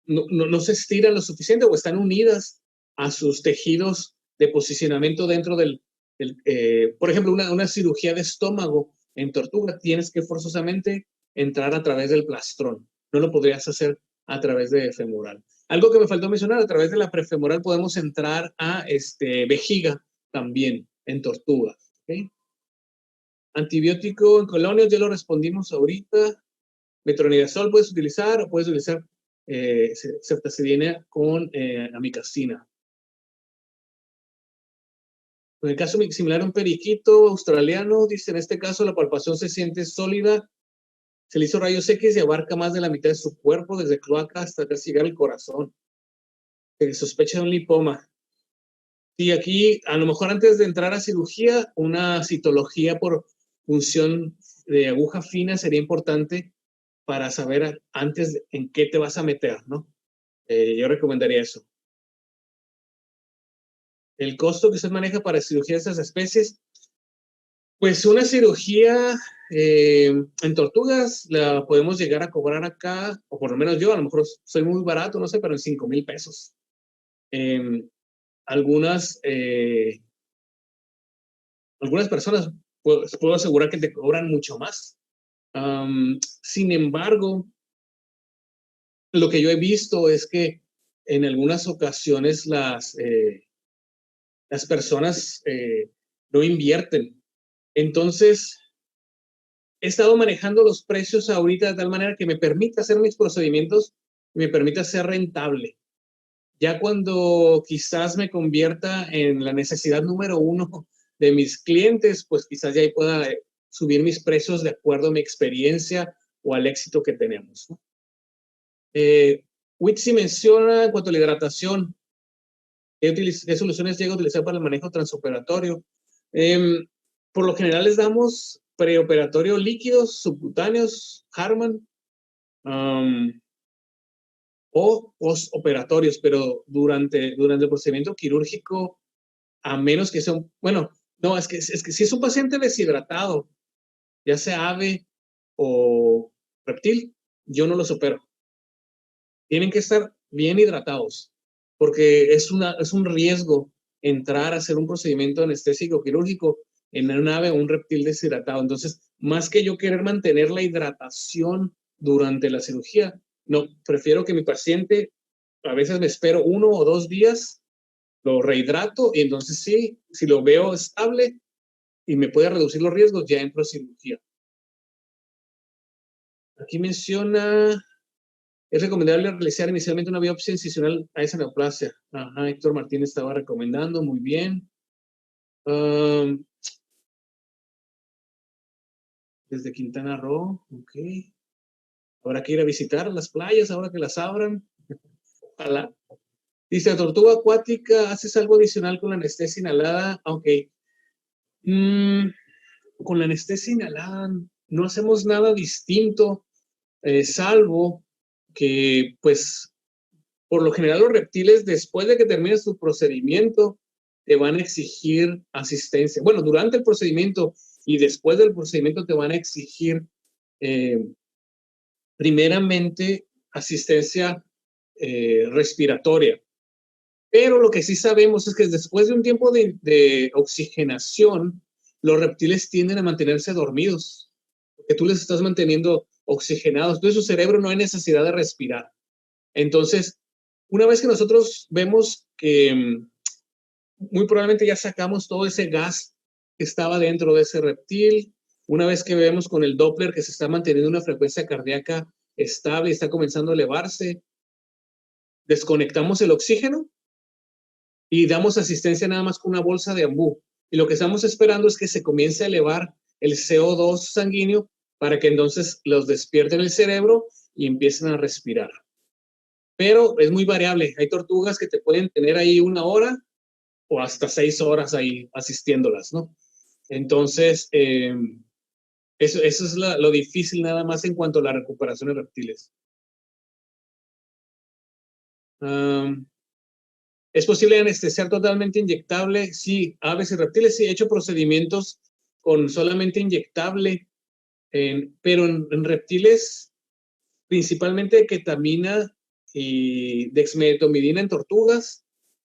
no se estiran lo suficiente o están unidas a sus tejidos de posicionamiento dentro por ejemplo, una cirugía de estómago en tortuga, tienes que forzosamente entrar a través del plastrón. No lo podrías hacer a través de femoral. Algo que me faltó mencionar, a través de la prefemoral podemos entrar a vejiga también en tortuga. ¿Okay? Antibiótico en colonias, ya lo respondimos ahorita. Metronidazol puedes utilizar o puedes utilizar ceftazidime con amicacina. En el caso similar a un periquito australiano, dice, en este caso la palpación se siente sólida, se le hizo rayos X y abarca más de la mitad de su cuerpo, desde cloaca hasta casi llegar al corazón. Se sospecha de un lipoma. Y aquí, a lo mejor antes de entrar a cirugía, una citología por punción de aguja fina sería importante para saber antes en qué te vas a meter, ¿no? Yo recomendaría eso. El costo que usted maneja para cirugía de estas especies, pues una cirugía en tortugas la podemos llegar a cobrar acá, o por lo menos yo, a lo mejor soy muy barato, no sé, pero en 5,000 pesos. Algunas personas, pues, puedo asegurar que te cobran mucho más. Sin embargo, lo que yo he visto es que en algunas ocasiones las personas no invierten. Entonces, he estado manejando los precios ahorita de tal manera que me permita hacer mis procedimientos y me permita ser rentable. Ya cuando quizás me convierta en la necesidad número 1 de mis clientes, pues quizás ya ahí pueda subir mis precios de acuerdo a mi experiencia o al éxito que tenemos, ¿no? Witsi menciona en cuanto a la hidratación, ¿qué soluciones llega a utilizar para el manejo transoperatorio? Por lo general les damos preoperatorio líquidos, subcutáneos, Harman, o postoperatorios, pero durante el procedimiento quirúrgico, a menos que sea no, es que si es un paciente deshidratado, ya sea ave o reptil, yo no los opero. Tienen que estar bien hidratados. porque es un riesgo entrar a hacer un procedimiento anestésico quirúrgico en una ave o un reptil deshidratado. Entonces, más que yo querer mantener la hidratación durante la cirugía, no, prefiero que mi paciente, a veces me espero 1 o 2 días, lo rehidrato y entonces sí, si lo veo estable y me puede reducir los riesgos, ya entro a cirugía. Aquí menciona, es recomendable realizar inicialmente una biopsia incisional a esa neoplasia. Ajá, Héctor Martínez estaba recomendando, muy bien. Desde Quintana Roo, ok. Habrá que ir a visitar las playas ahora que las abran. Ojalá. Dice, la tortuga acuática, ¿haces algo adicional con la anestesia inhalada? Ok. Con la anestesia inhalada no hacemos nada distinto, salvo que, pues, por lo general los reptiles, después de que termines tu procedimiento, te van a exigir asistencia. Bueno, durante el procedimiento y después del procedimiento te van a exigir, primeramente, asistencia respiratoria. Pero lo que sí sabemos es que después de un tiempo de oxigenación, los reptiles tienden a mantenerse dormidos, porque tú les estás manteniendo oxigenados. Entonces su cerebro no hay necesidad de respirar. Entonces, una vez que nosotros vemos que muy probablemente ya sacamos todo ese gas que estaba dentro de ese reptil, una vez que vemos con el Doppler que se está manteniendo una frecuencia cardíaca estable y está comenzando a elevarse, desconectamos el oxígeno y damos asistencia nada más con una bolsa de ambú. Y lo que estamos esperando es que se comience a elevar el CO2 sanguíneo para que entonces los despierten el cerebro y empiecen a respirar. Pero es muy variable. Hay tortugas que te pueden tener ahí 1 hora o hasta 6 horas ahí asistiéndolas, ¿no? Entonces, eso es lo difícil nada más en cuanto a la recuperación de reptiles. ¿Es posible anestesiar totalmente inyectable? Sí, aves y reptiles, sí, he hecho procedimientos con solamente inyectable, pero en reptiles, principalmente ketamina y dexmedetomidina en tortugas,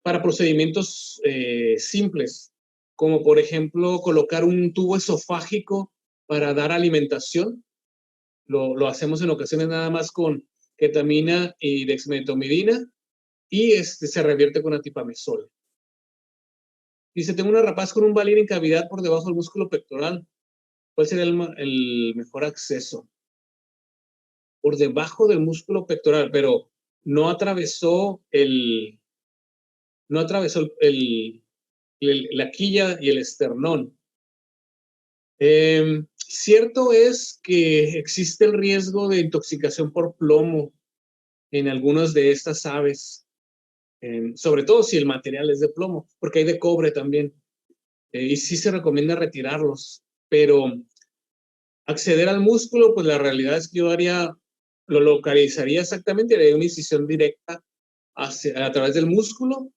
para procedimientos simples, como por ejemplo colocar un tubo esofágico para dar alimentación. Lo hacemos en ocasiones nada más con ketamina y dexmedetomidina y se revierte con atipamezol. Dice, tengo una rapaz con un balín en cavidad por debajo del músculo pectoral. ¿Cuál sería el mejor acceso? Por debajo del músculo pectoral, pero no atravesó la quilla y el esternón. Cierto es que existe el riesgo de intoxicación por plomo en algunas de estas aves, sobre todo si el material es de plomo, porque hay de cobre también, y sí se recomienda retirarlos, pero acceder al músculo, pues la realidad es que yo lo localizaría exactamente, haría una incisión directa a través del músculo,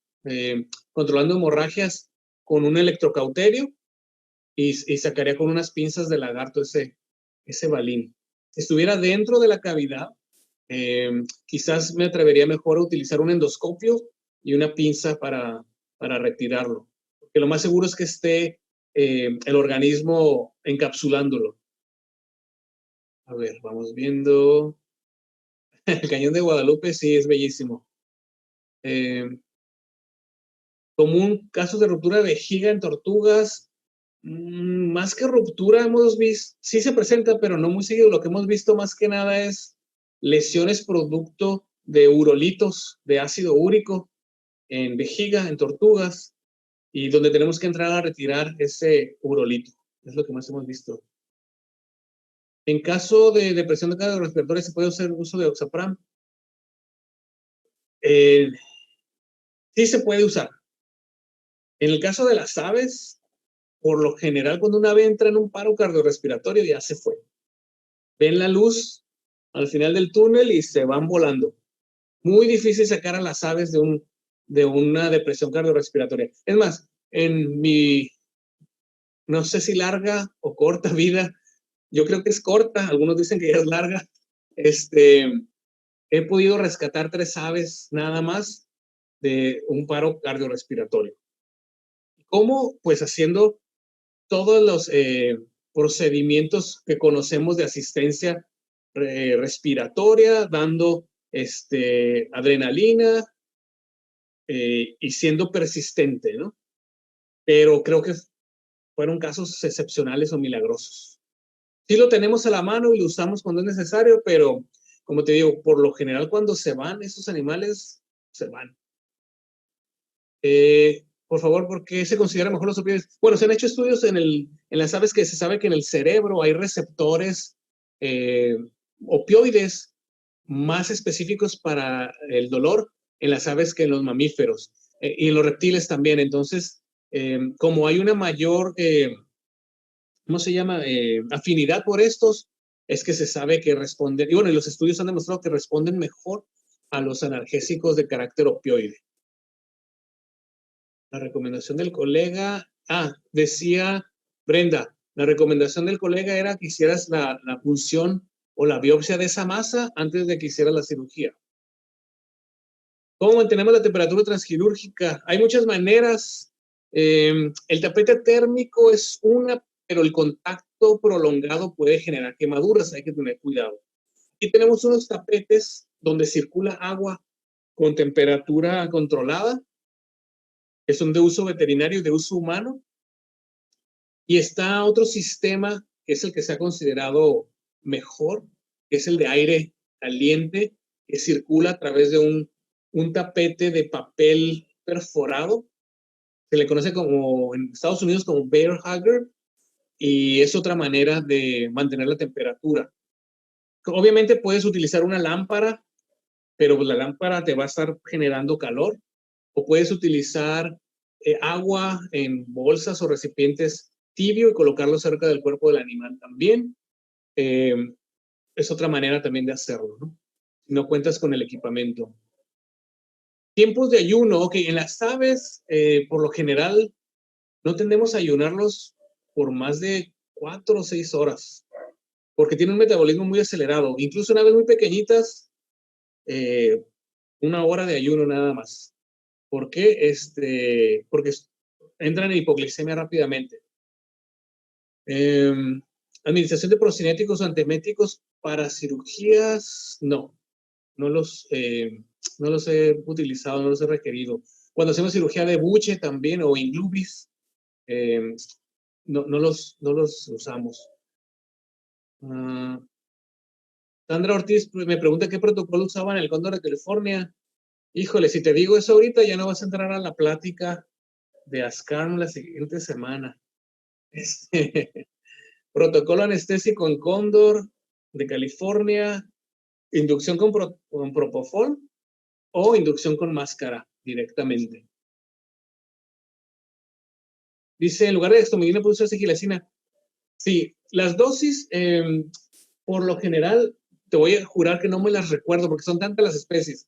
controlando hemorragias con un electrocauterio y sacaría con unas pinzas de lagarto ese balín. Si estuviera dentro de la cavidad, quizás me atrevería mejor a utilizar un endoscopio y una pinza para retirarlo. Porque lo más seguro es que esté el organismo encapsulándolo. A ver, vamos viendo. El Cañón de Guadalupe sí es bellísimo. Común casos de ruptura de vejiga en tortugas. Más que ruptura hemos visto, sí se presenta, pero no muy seguido. Lo que hemos visto más que nada es lesiones producto de urolitos, de ácido úrico en vejiga, en tortugas, y donde tenemos que entrar a retirar ese urolito. Es lo que más hemos visto. En caso de depresión cardiorrespiratoria, ¿se puede hacer uso de oxapram? Sí se puede usar. En el caso de las aves, por lo general, cuando una ave entra en un paro cardiorrespiratorio, ya se fue. Ven la luz al final del túnel y se van volando. Muy difícil sacar a las aves de una depresión cardiorrespiratoria. Es más, en mi, no sé si larga o corta vida, yo creo que es corta, algunos dicen que ya es larga, he podido rescatar 3 aves nada más de un paro cardiorrespiratorio. ¿Cómo? Pues haciendo todos los procedimientos que conocemos de asistencia respiratoria, dando adrenalina y siendo persistente, ¿no? Pero creo que fueron casos excepcionales o milagrosos. Sí lo tenemos a la mano y lo usamos cuando es necesario, pero como te digo, por lo general cuando se van esos animales, se van. Por favor, ¿por qué se considera mejor los opioides? Bueno, se han hecho estudios en las aves que se sabe que en el cerebro hay receptores opioides más específicos para el dolor en las aves que en los mamíferos y en los reptiles también. Entonces, como hay una mayor, ¿cómo se llama? Afinidad por estos, es que se sabe que responden, y bueno, y los estudios han demostrado que responden mejor a los analgésicos de carácter opioide. La recomendación del colega, decía Brenda, la recomendación del colega era que hicieras la punción o la biopsia de esa masa antes de que hicieras la cirugía. ¿Cómo mantenemos la temperatura transquirúrgica? Hay muchas maneras. El tapete térmico es una, pero el contacto prolongado puede generar quemaduras, hay que tener cuidado. Aquí tenemos unos tapetes donde circula agua con temperatura controlada, que son de uso veterinario y de uso humano. Y está otro sistema, que es el que se ha considerado mejor, que es el de aire caliente, que circula a través de un tapete de papel perforado. Se le conoce como, en Estados Unidos, como bear hugger, y es otra manera de mantener la temperatura. Obviamente puedes utilizar una lámpara, pero la lámpara te va a estar generando calor, o puedes utilizar agua en bolsas o recipientes tibio y colocarlo cerca del cuerpo del animal también. Es otra manera también de hacerlo, ¿no? Si no cuentas con el equipamiento. Tiempos de ayuno, ok, en las aves, por lo general, no tendemos a ayunarlos por más de 4 o 6 horas, porque tienen un metabolismo muy acelerado. Incluso en aves muy pequeñitas, 1 hora de ayuno nada más. ¿Por qué? Porque entran en hipoglicemia rápidamente. Administración de procinéticos o antieméticos para cirugías, no los he utilizado, no los he requerido. Cuando hacemos cirugía de buche también o inglubis, no los usamos. Sandra Ortiz me pregunta qué protocolo usaban en el Cóndor de California. Híjole, si te digo eso ahorita, ya no vas a entrar a la plática de ASCARM la siguiente semana. Protocolo anestésico en Cóndor de California, inducción con propofol o inducción con máscara directamente. Dice, en lugar de dextomidina puede usarse gilacina. Sí, las dosis, por lo general, te voy a jurar que no me las recuerdo porque son tantas las especies.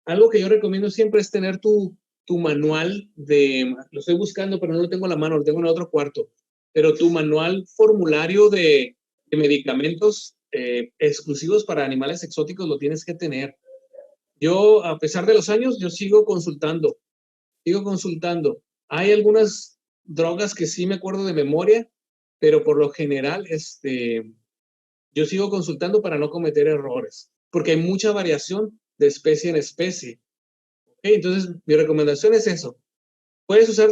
Algo que yo recomiendo siempre es tener tu manual lo estoy buscando, pero no lo tengo a la mano, lo tengo en otro cuarto, pero tu manual formulario de medicamentos exclusivos para animales exóticos lo tienes que tener. Yo, a pesar de los años, yo sigo consultando. Hay algunas drogas que sí me acuerdo de memoria, pero por lo general, yo sigo consultando para no cometer errores, porque hay mucha variación de especie en especie. ¿Okay? Entonces, mi recomendación es eso. Puedes usar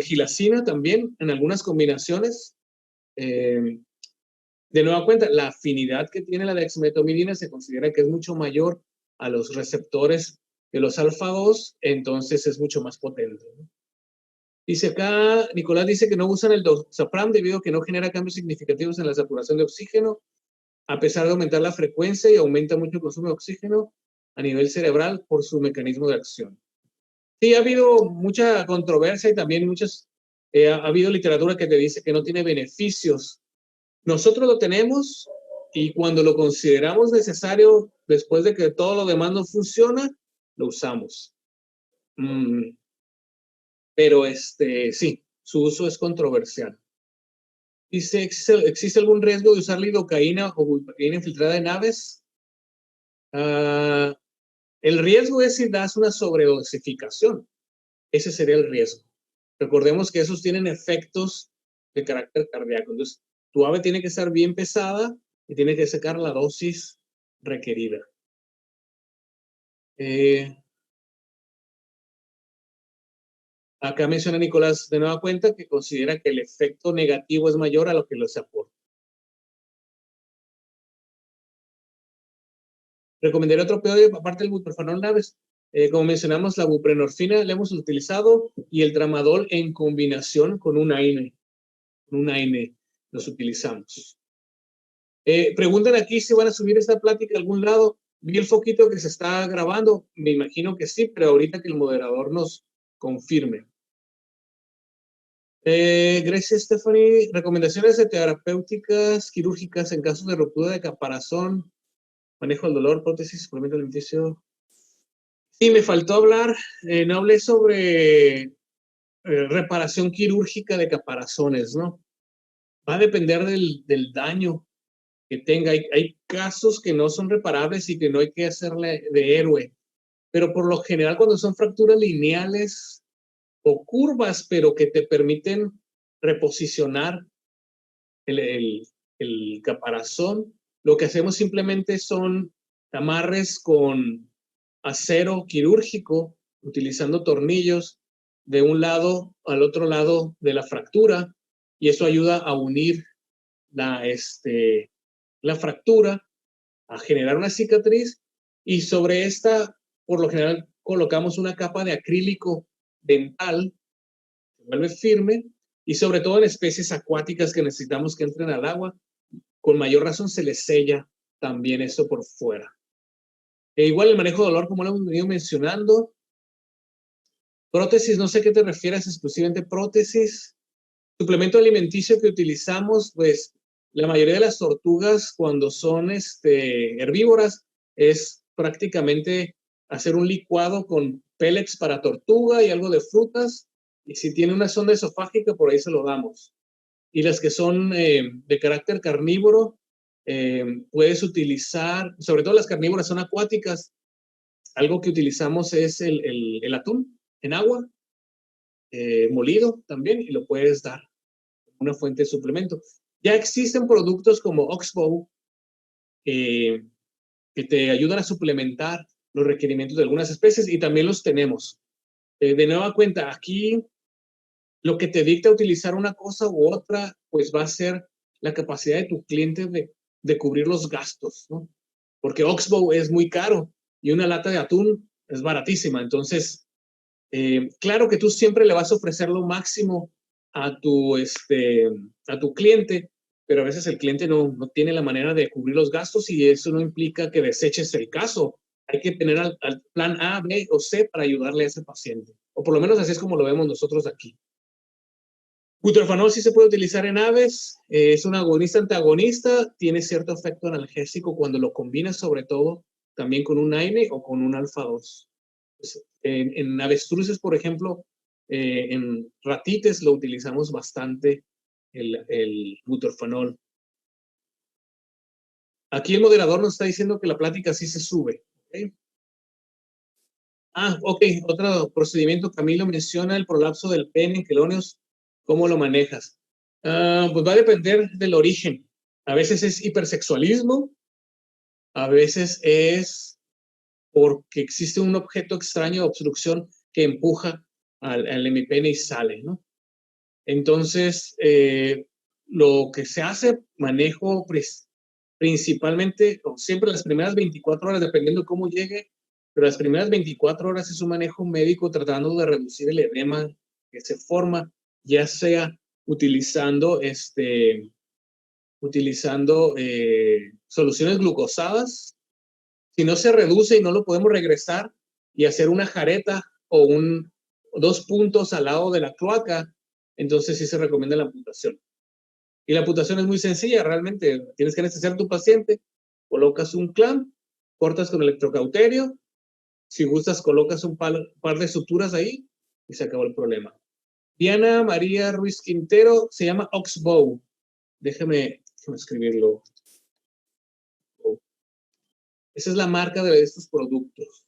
gilacina también en algunas combinaciones. De nueva cuenta, la afinidad que tiene la dexmedetomidina se considera que es mucho mayor a los receptores de los alfa-2, entonces es mucho más potente, ¿no? Dice acá, Nicolás dice que no usan el doxapram debido a que no genera cambios significativos en la saturación de oxígeno, a pesar de aumentar la frecuencia y aumenta mucho el consumo de oxígeno a nivel cerebral por su mecanismo de acción. Sí, ha habido mucha controversia y también ha habido literatura que te dice que no tiene beneficios. Nosotros lo tenemos y cuando lo consideramos necesario, después de que todo lo demás no funciona, lo usamos. Pero sí, su uso es controversial. Dice, ¿existe algún riesgo de usar lidocaína o bupropiona infiltrada en aves? El riesgo es si das una sobredosificación. Ese sería el riesgo. Recordemos que esos tienen efectos de carácter cardíaco. Entonces, tu ave tiene que estar bien pesada y tiene que sacar la dosis requerida. Acá menciona Nicolás de nueva cuenta que considera que el efecto negativo es mayor a lo que les aporta. Recomendaría otro opioide aparte del bupropión naves. Como mencionamos, la buprenorfina la hemos utilizado y el tramadol en combinación con un AINE. Un AINE los utilizamos. Preguntan aquí si van a subir esta plática a algún lado. Vi el foquito que se está grabando. Me imagino que sí, pero ahorita que el moderador nos confirme. Gracias, Stephanie. Recomendaciones de terapéuticas quirúrgicas en casos de ruptura de caparazón, manejo del dolor, prótesis, suplemento alimenticio. Sí, me faltó hablar, no hablé sobre reparación quirúrgica de caparazones, ¿no? Va a depender del daño que tenga. Hay casos que no son reparables y que no hay que hacerle de héroe, pero por lo general cuando son fracturas lineales o curvas, pero que te permiten reposicionar el caparazón, lo que hacemos simplemente son amarres con acero quirúrgico, utilizando tornillos de un lado al otro lado de la fractura, y eso ayuda a unir la fractura, a generar una cicatriz, y sobre esta, por lo general, colocamos una capa de acrílico dental, se vuelve firme, y sobre todo en especies acuáticas que necesitamos que entren al agua, con mayor razón se les sella también eso por fuera. Igual el manejo de dolor, como lo hemos venido mencionando. Prótesis, no sé a qué te refieres exclusivamente prótesis. Suplemento alimenticio que utilizamos, pues la mayoría de las tortugas cuando son herbívoras es prácticamente hacer un licuado con pellets para tortuga y algo de frutas, y si tiene una sonda esofágica por ahí se lo damos. Y las que son de carácter carnívoro, puedes utilizar, sobre todo las carnívoras son acuáticas, algo que utilizamos es el atún en agua, molido también, y lo puedes dar como una fuente de suplemento. Ya existen productos como Oxbow que te ayudan a suplementar los requerimientos de algunas especies y también los tenemos. De nueva cuenta, aquí lo que te dicta utilizar una cosa u otra, pues va a ser la capacidad de tu cliente de cubrir los gastos, ¿no? Porque Oxbow es muy caro y una lata de atún es baratísima. Entonces, claro que tú siempre le vas a ofrecer lo máximo a tu cliente, pero a veces el cliente no tiene la manera de cubrir los gastos y eso no implica que deseches el caso. Hay que tener al plan A, B o C para ayudarle a ese paciente. O por lo menos así es como lo vemos nosotros aquí. Butorfanol sí se puede utilizar en aves, es un agonista antagonista, tiene cierto efecto analgésico cuando lo combinas sobre todo también con un AINE o con un alfa-2. Pues, en avestruces, por ejemplo, en ratites lo utilizamos bastante el butorfanol. Aquí el moderador nos está diciendo que la plática sí se sube. ¿Okay? Ok, otro procedimiento, Camilo menciona el prolapso del pene, quelonios. ¿Cómo lo manejas? Pues va a depender del origen. A veces es hipersexualismo, a veces es porque existe un objeto extraño de obstrucción que empuja al hemipene y sale, ¿no? Entonces, lo que se hace, manejo principalmente, o siempre las primeras 24 horas, dependiendo de cómo llegue, pero las primeras 24 horas es un manejo médico tratando de reducir el edema que se forma, ya sea utilizando soluciones glucosadas. Si no se reduce y no lo podemos regresar y hacer una jareta o 2 puntos al lado de la cloaca, entonces sí se recomienda la amputación. Y la amputación es muy sencilla, realmente. Tienes que anestesiar a tu paciente, colocas un clamp, cortas con electrocauterio, si gustas colocas un par de suturas ahí y se acabó el problema. Diana María Ruiz Quintero, se llama Oxbow. Déjame escribirlo. Esa es la marca de estos productos.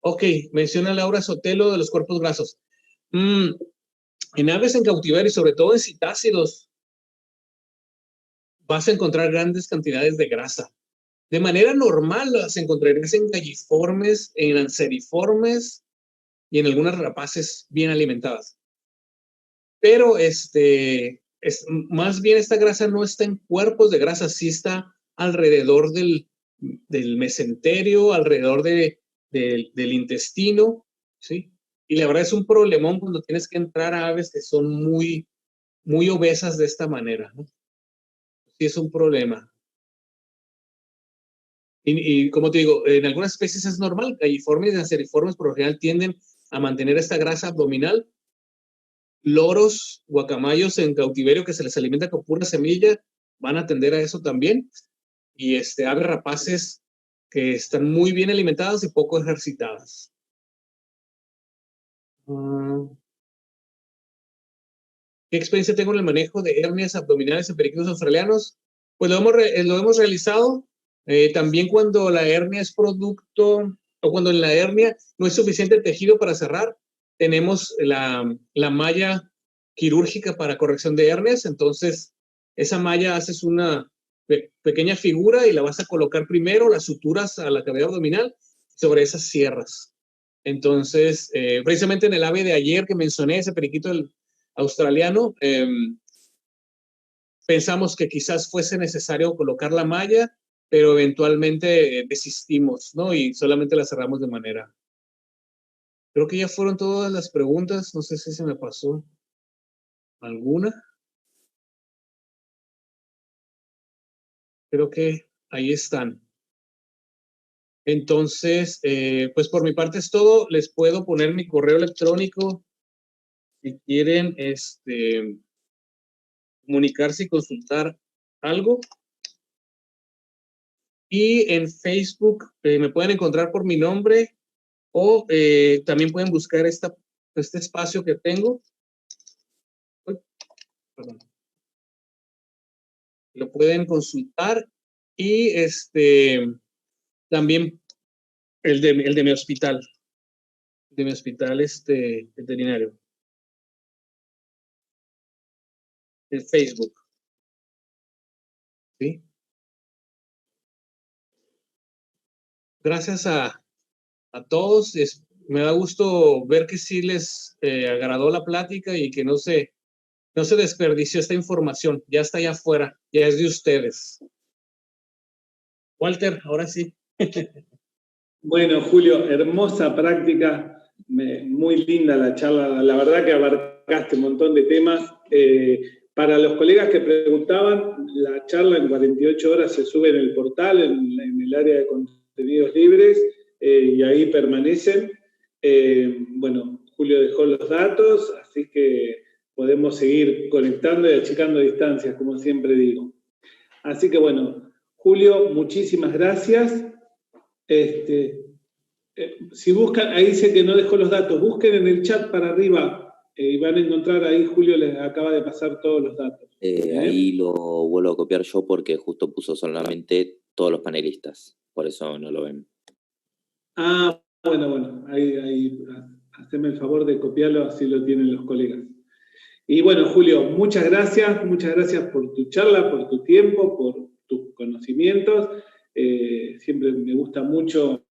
Ok, menciona Laura Sotelo de los cuerpos grasos. En aves en cautiverio y sobre todo en citácidos vas a encontrar grandes cantidades de grasa. De manera normal las encontrarías en galliformes, en anseriformes y en algunas rapaces bien alimentadas. Pero más bien esta grasa no está en cuerpos de grasa, sí está alrededor del mesenterio, alrededor del intestino, ¿sí? Y la verdad es un problemón cuando tienes que entrar a aves que son muy, muy obesas de esta manera, ¿no? Sí es un problema. Y como te digo, en algunas especies es normal, galliformes y anseriformes por lo general tienden a mantener esta grasa abdominal. Loros, guacamayos en cautiverio que se les alimenta con pura semilla van a tender a eso también. Y aves rapaces que están muy bien alimentadas y poco ejercitadas. ¿Qué experiencia tengo en el manejo de hernias abdominales en periquitos australianos? Pues lo hemos realizado. También cuando la hernia es producto, o cuando en la hernia no hay suficiente tejido para cerrar, tenemos la malla quirúrgica para corrección de hernias. Entonces, esa malla haces una pequeña figura y la vas a colocar primero, las suturas a la cavidad abdominal, sobre esas cierras. Entonces, precisamente en el ave de ayer que mencioné, ese periquito australiano, pensamos que quizás fuese necesario colocar la malla, pero eventualmente desistimos, ¿no? Y solamente la cerramos de manera. Creo que ya fueron todas las preguntas, no sé si se me pasó alguna. Creo que ahí están. Entonces, pues por mi parte es todo. Les puedo poner mi correo electrónico si quieren comunicarse y consultar algo. Y en Facebook me pueden encontrar por mi nombre o también pueden buscar este espacio que tengo. Uy, perdón. Lo pueden consultar y también el de mi hospital. De mi hospital veterinario. El Facebook. ¿Sí? Gracias a todos. Me da gusto ver que sí les agradó la plática y que no se desperdició esta información. Ya está allá afuera. Ya es de ustedes. Walter, ahora sí. Bueno, Julio, hermosa práctica, muy linda la charla, la verdad que abarcaste un montón de temas. Para los colegas que preguntaban, la charla en 48 horas se sube en el portal, en el área de contenidos libres, y ahí permanecen. Bueno, Julio dejó los datos, así que podemos seguir conectando y achicando distancias, como siempre digo. Así que bueno, Julio, muchísimas gracias. Si buscan, ahí dice que no dejó los datos, busquen en el chat para arriba y van a encontrar ahí, Julio les acaba de pasar todos los datos. Ahí lo vuelvo a copiar yo porque justo puso solamente todos los panelistas, por eso no lo ven. Ah, bueno, ahí haceme el favor de copiarlo, así lo tienen los colegas. Y bueno, Julio, muchas gracias por tu charla, por tu tiempo, por tus conocimientos. Siempre me gusta mucho,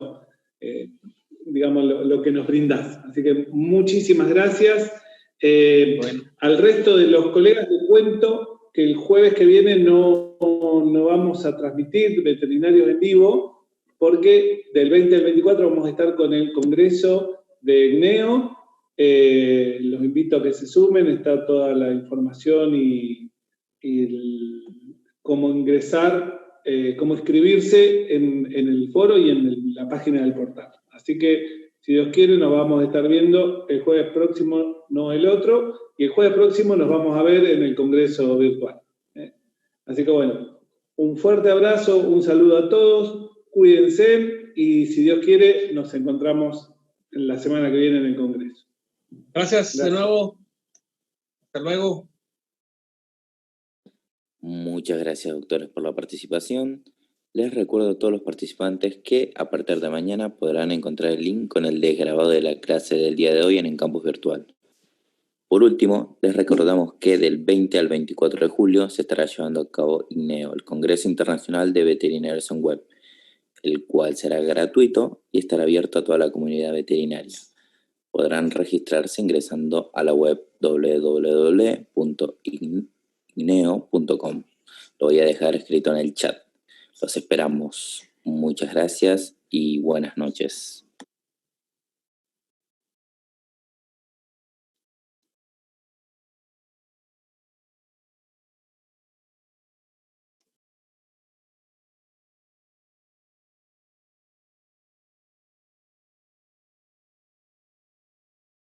digamos, lo que nos brindás. Así que muchísimas gracias. Bueno. Al resto de los colegas les cuento que el jueves que viene no vamos a transmitir Veterinarios en Vivo, porque del 20 al 24 vamos a estar con el Congreso de GNEO. Los invito a que se sumen, está toda la información y cómo ingresar, cómo inscribirse en el foro y en la página del portal. Así que, si Dios quiere, nos vamos a estar viendo el jueves próximo, no el otro, y el jueves próximo nos vamos a ver en el Congreso virtual. Así que bueno, un fuerte abrazo, un saludo a todos, cuídense y si Dios quiere, nos encontramos la semana que viene en el Congreso. Gracias de nuevo. Hasta luego. Muchas gracias, doctores, por la participación. Les recuerdo a todos los participantes que a partir de mañana podrán encontrar el link con el desgrabado de la clase del día de hoy en el campus virtual. Por último, les recordamos que del 20 al 24 de julio se estará llevando a cabo INEO, el Congreso Internacional de Veterinarios en Web, el cual será gratuito y estará abierto a toda la comunidad veterinaria. Podrán registrarse ingresando a la web www.ineo.com. Lo voy a dejar escrito en el chat. Los esperamos. Muchas gracias y buenas noches.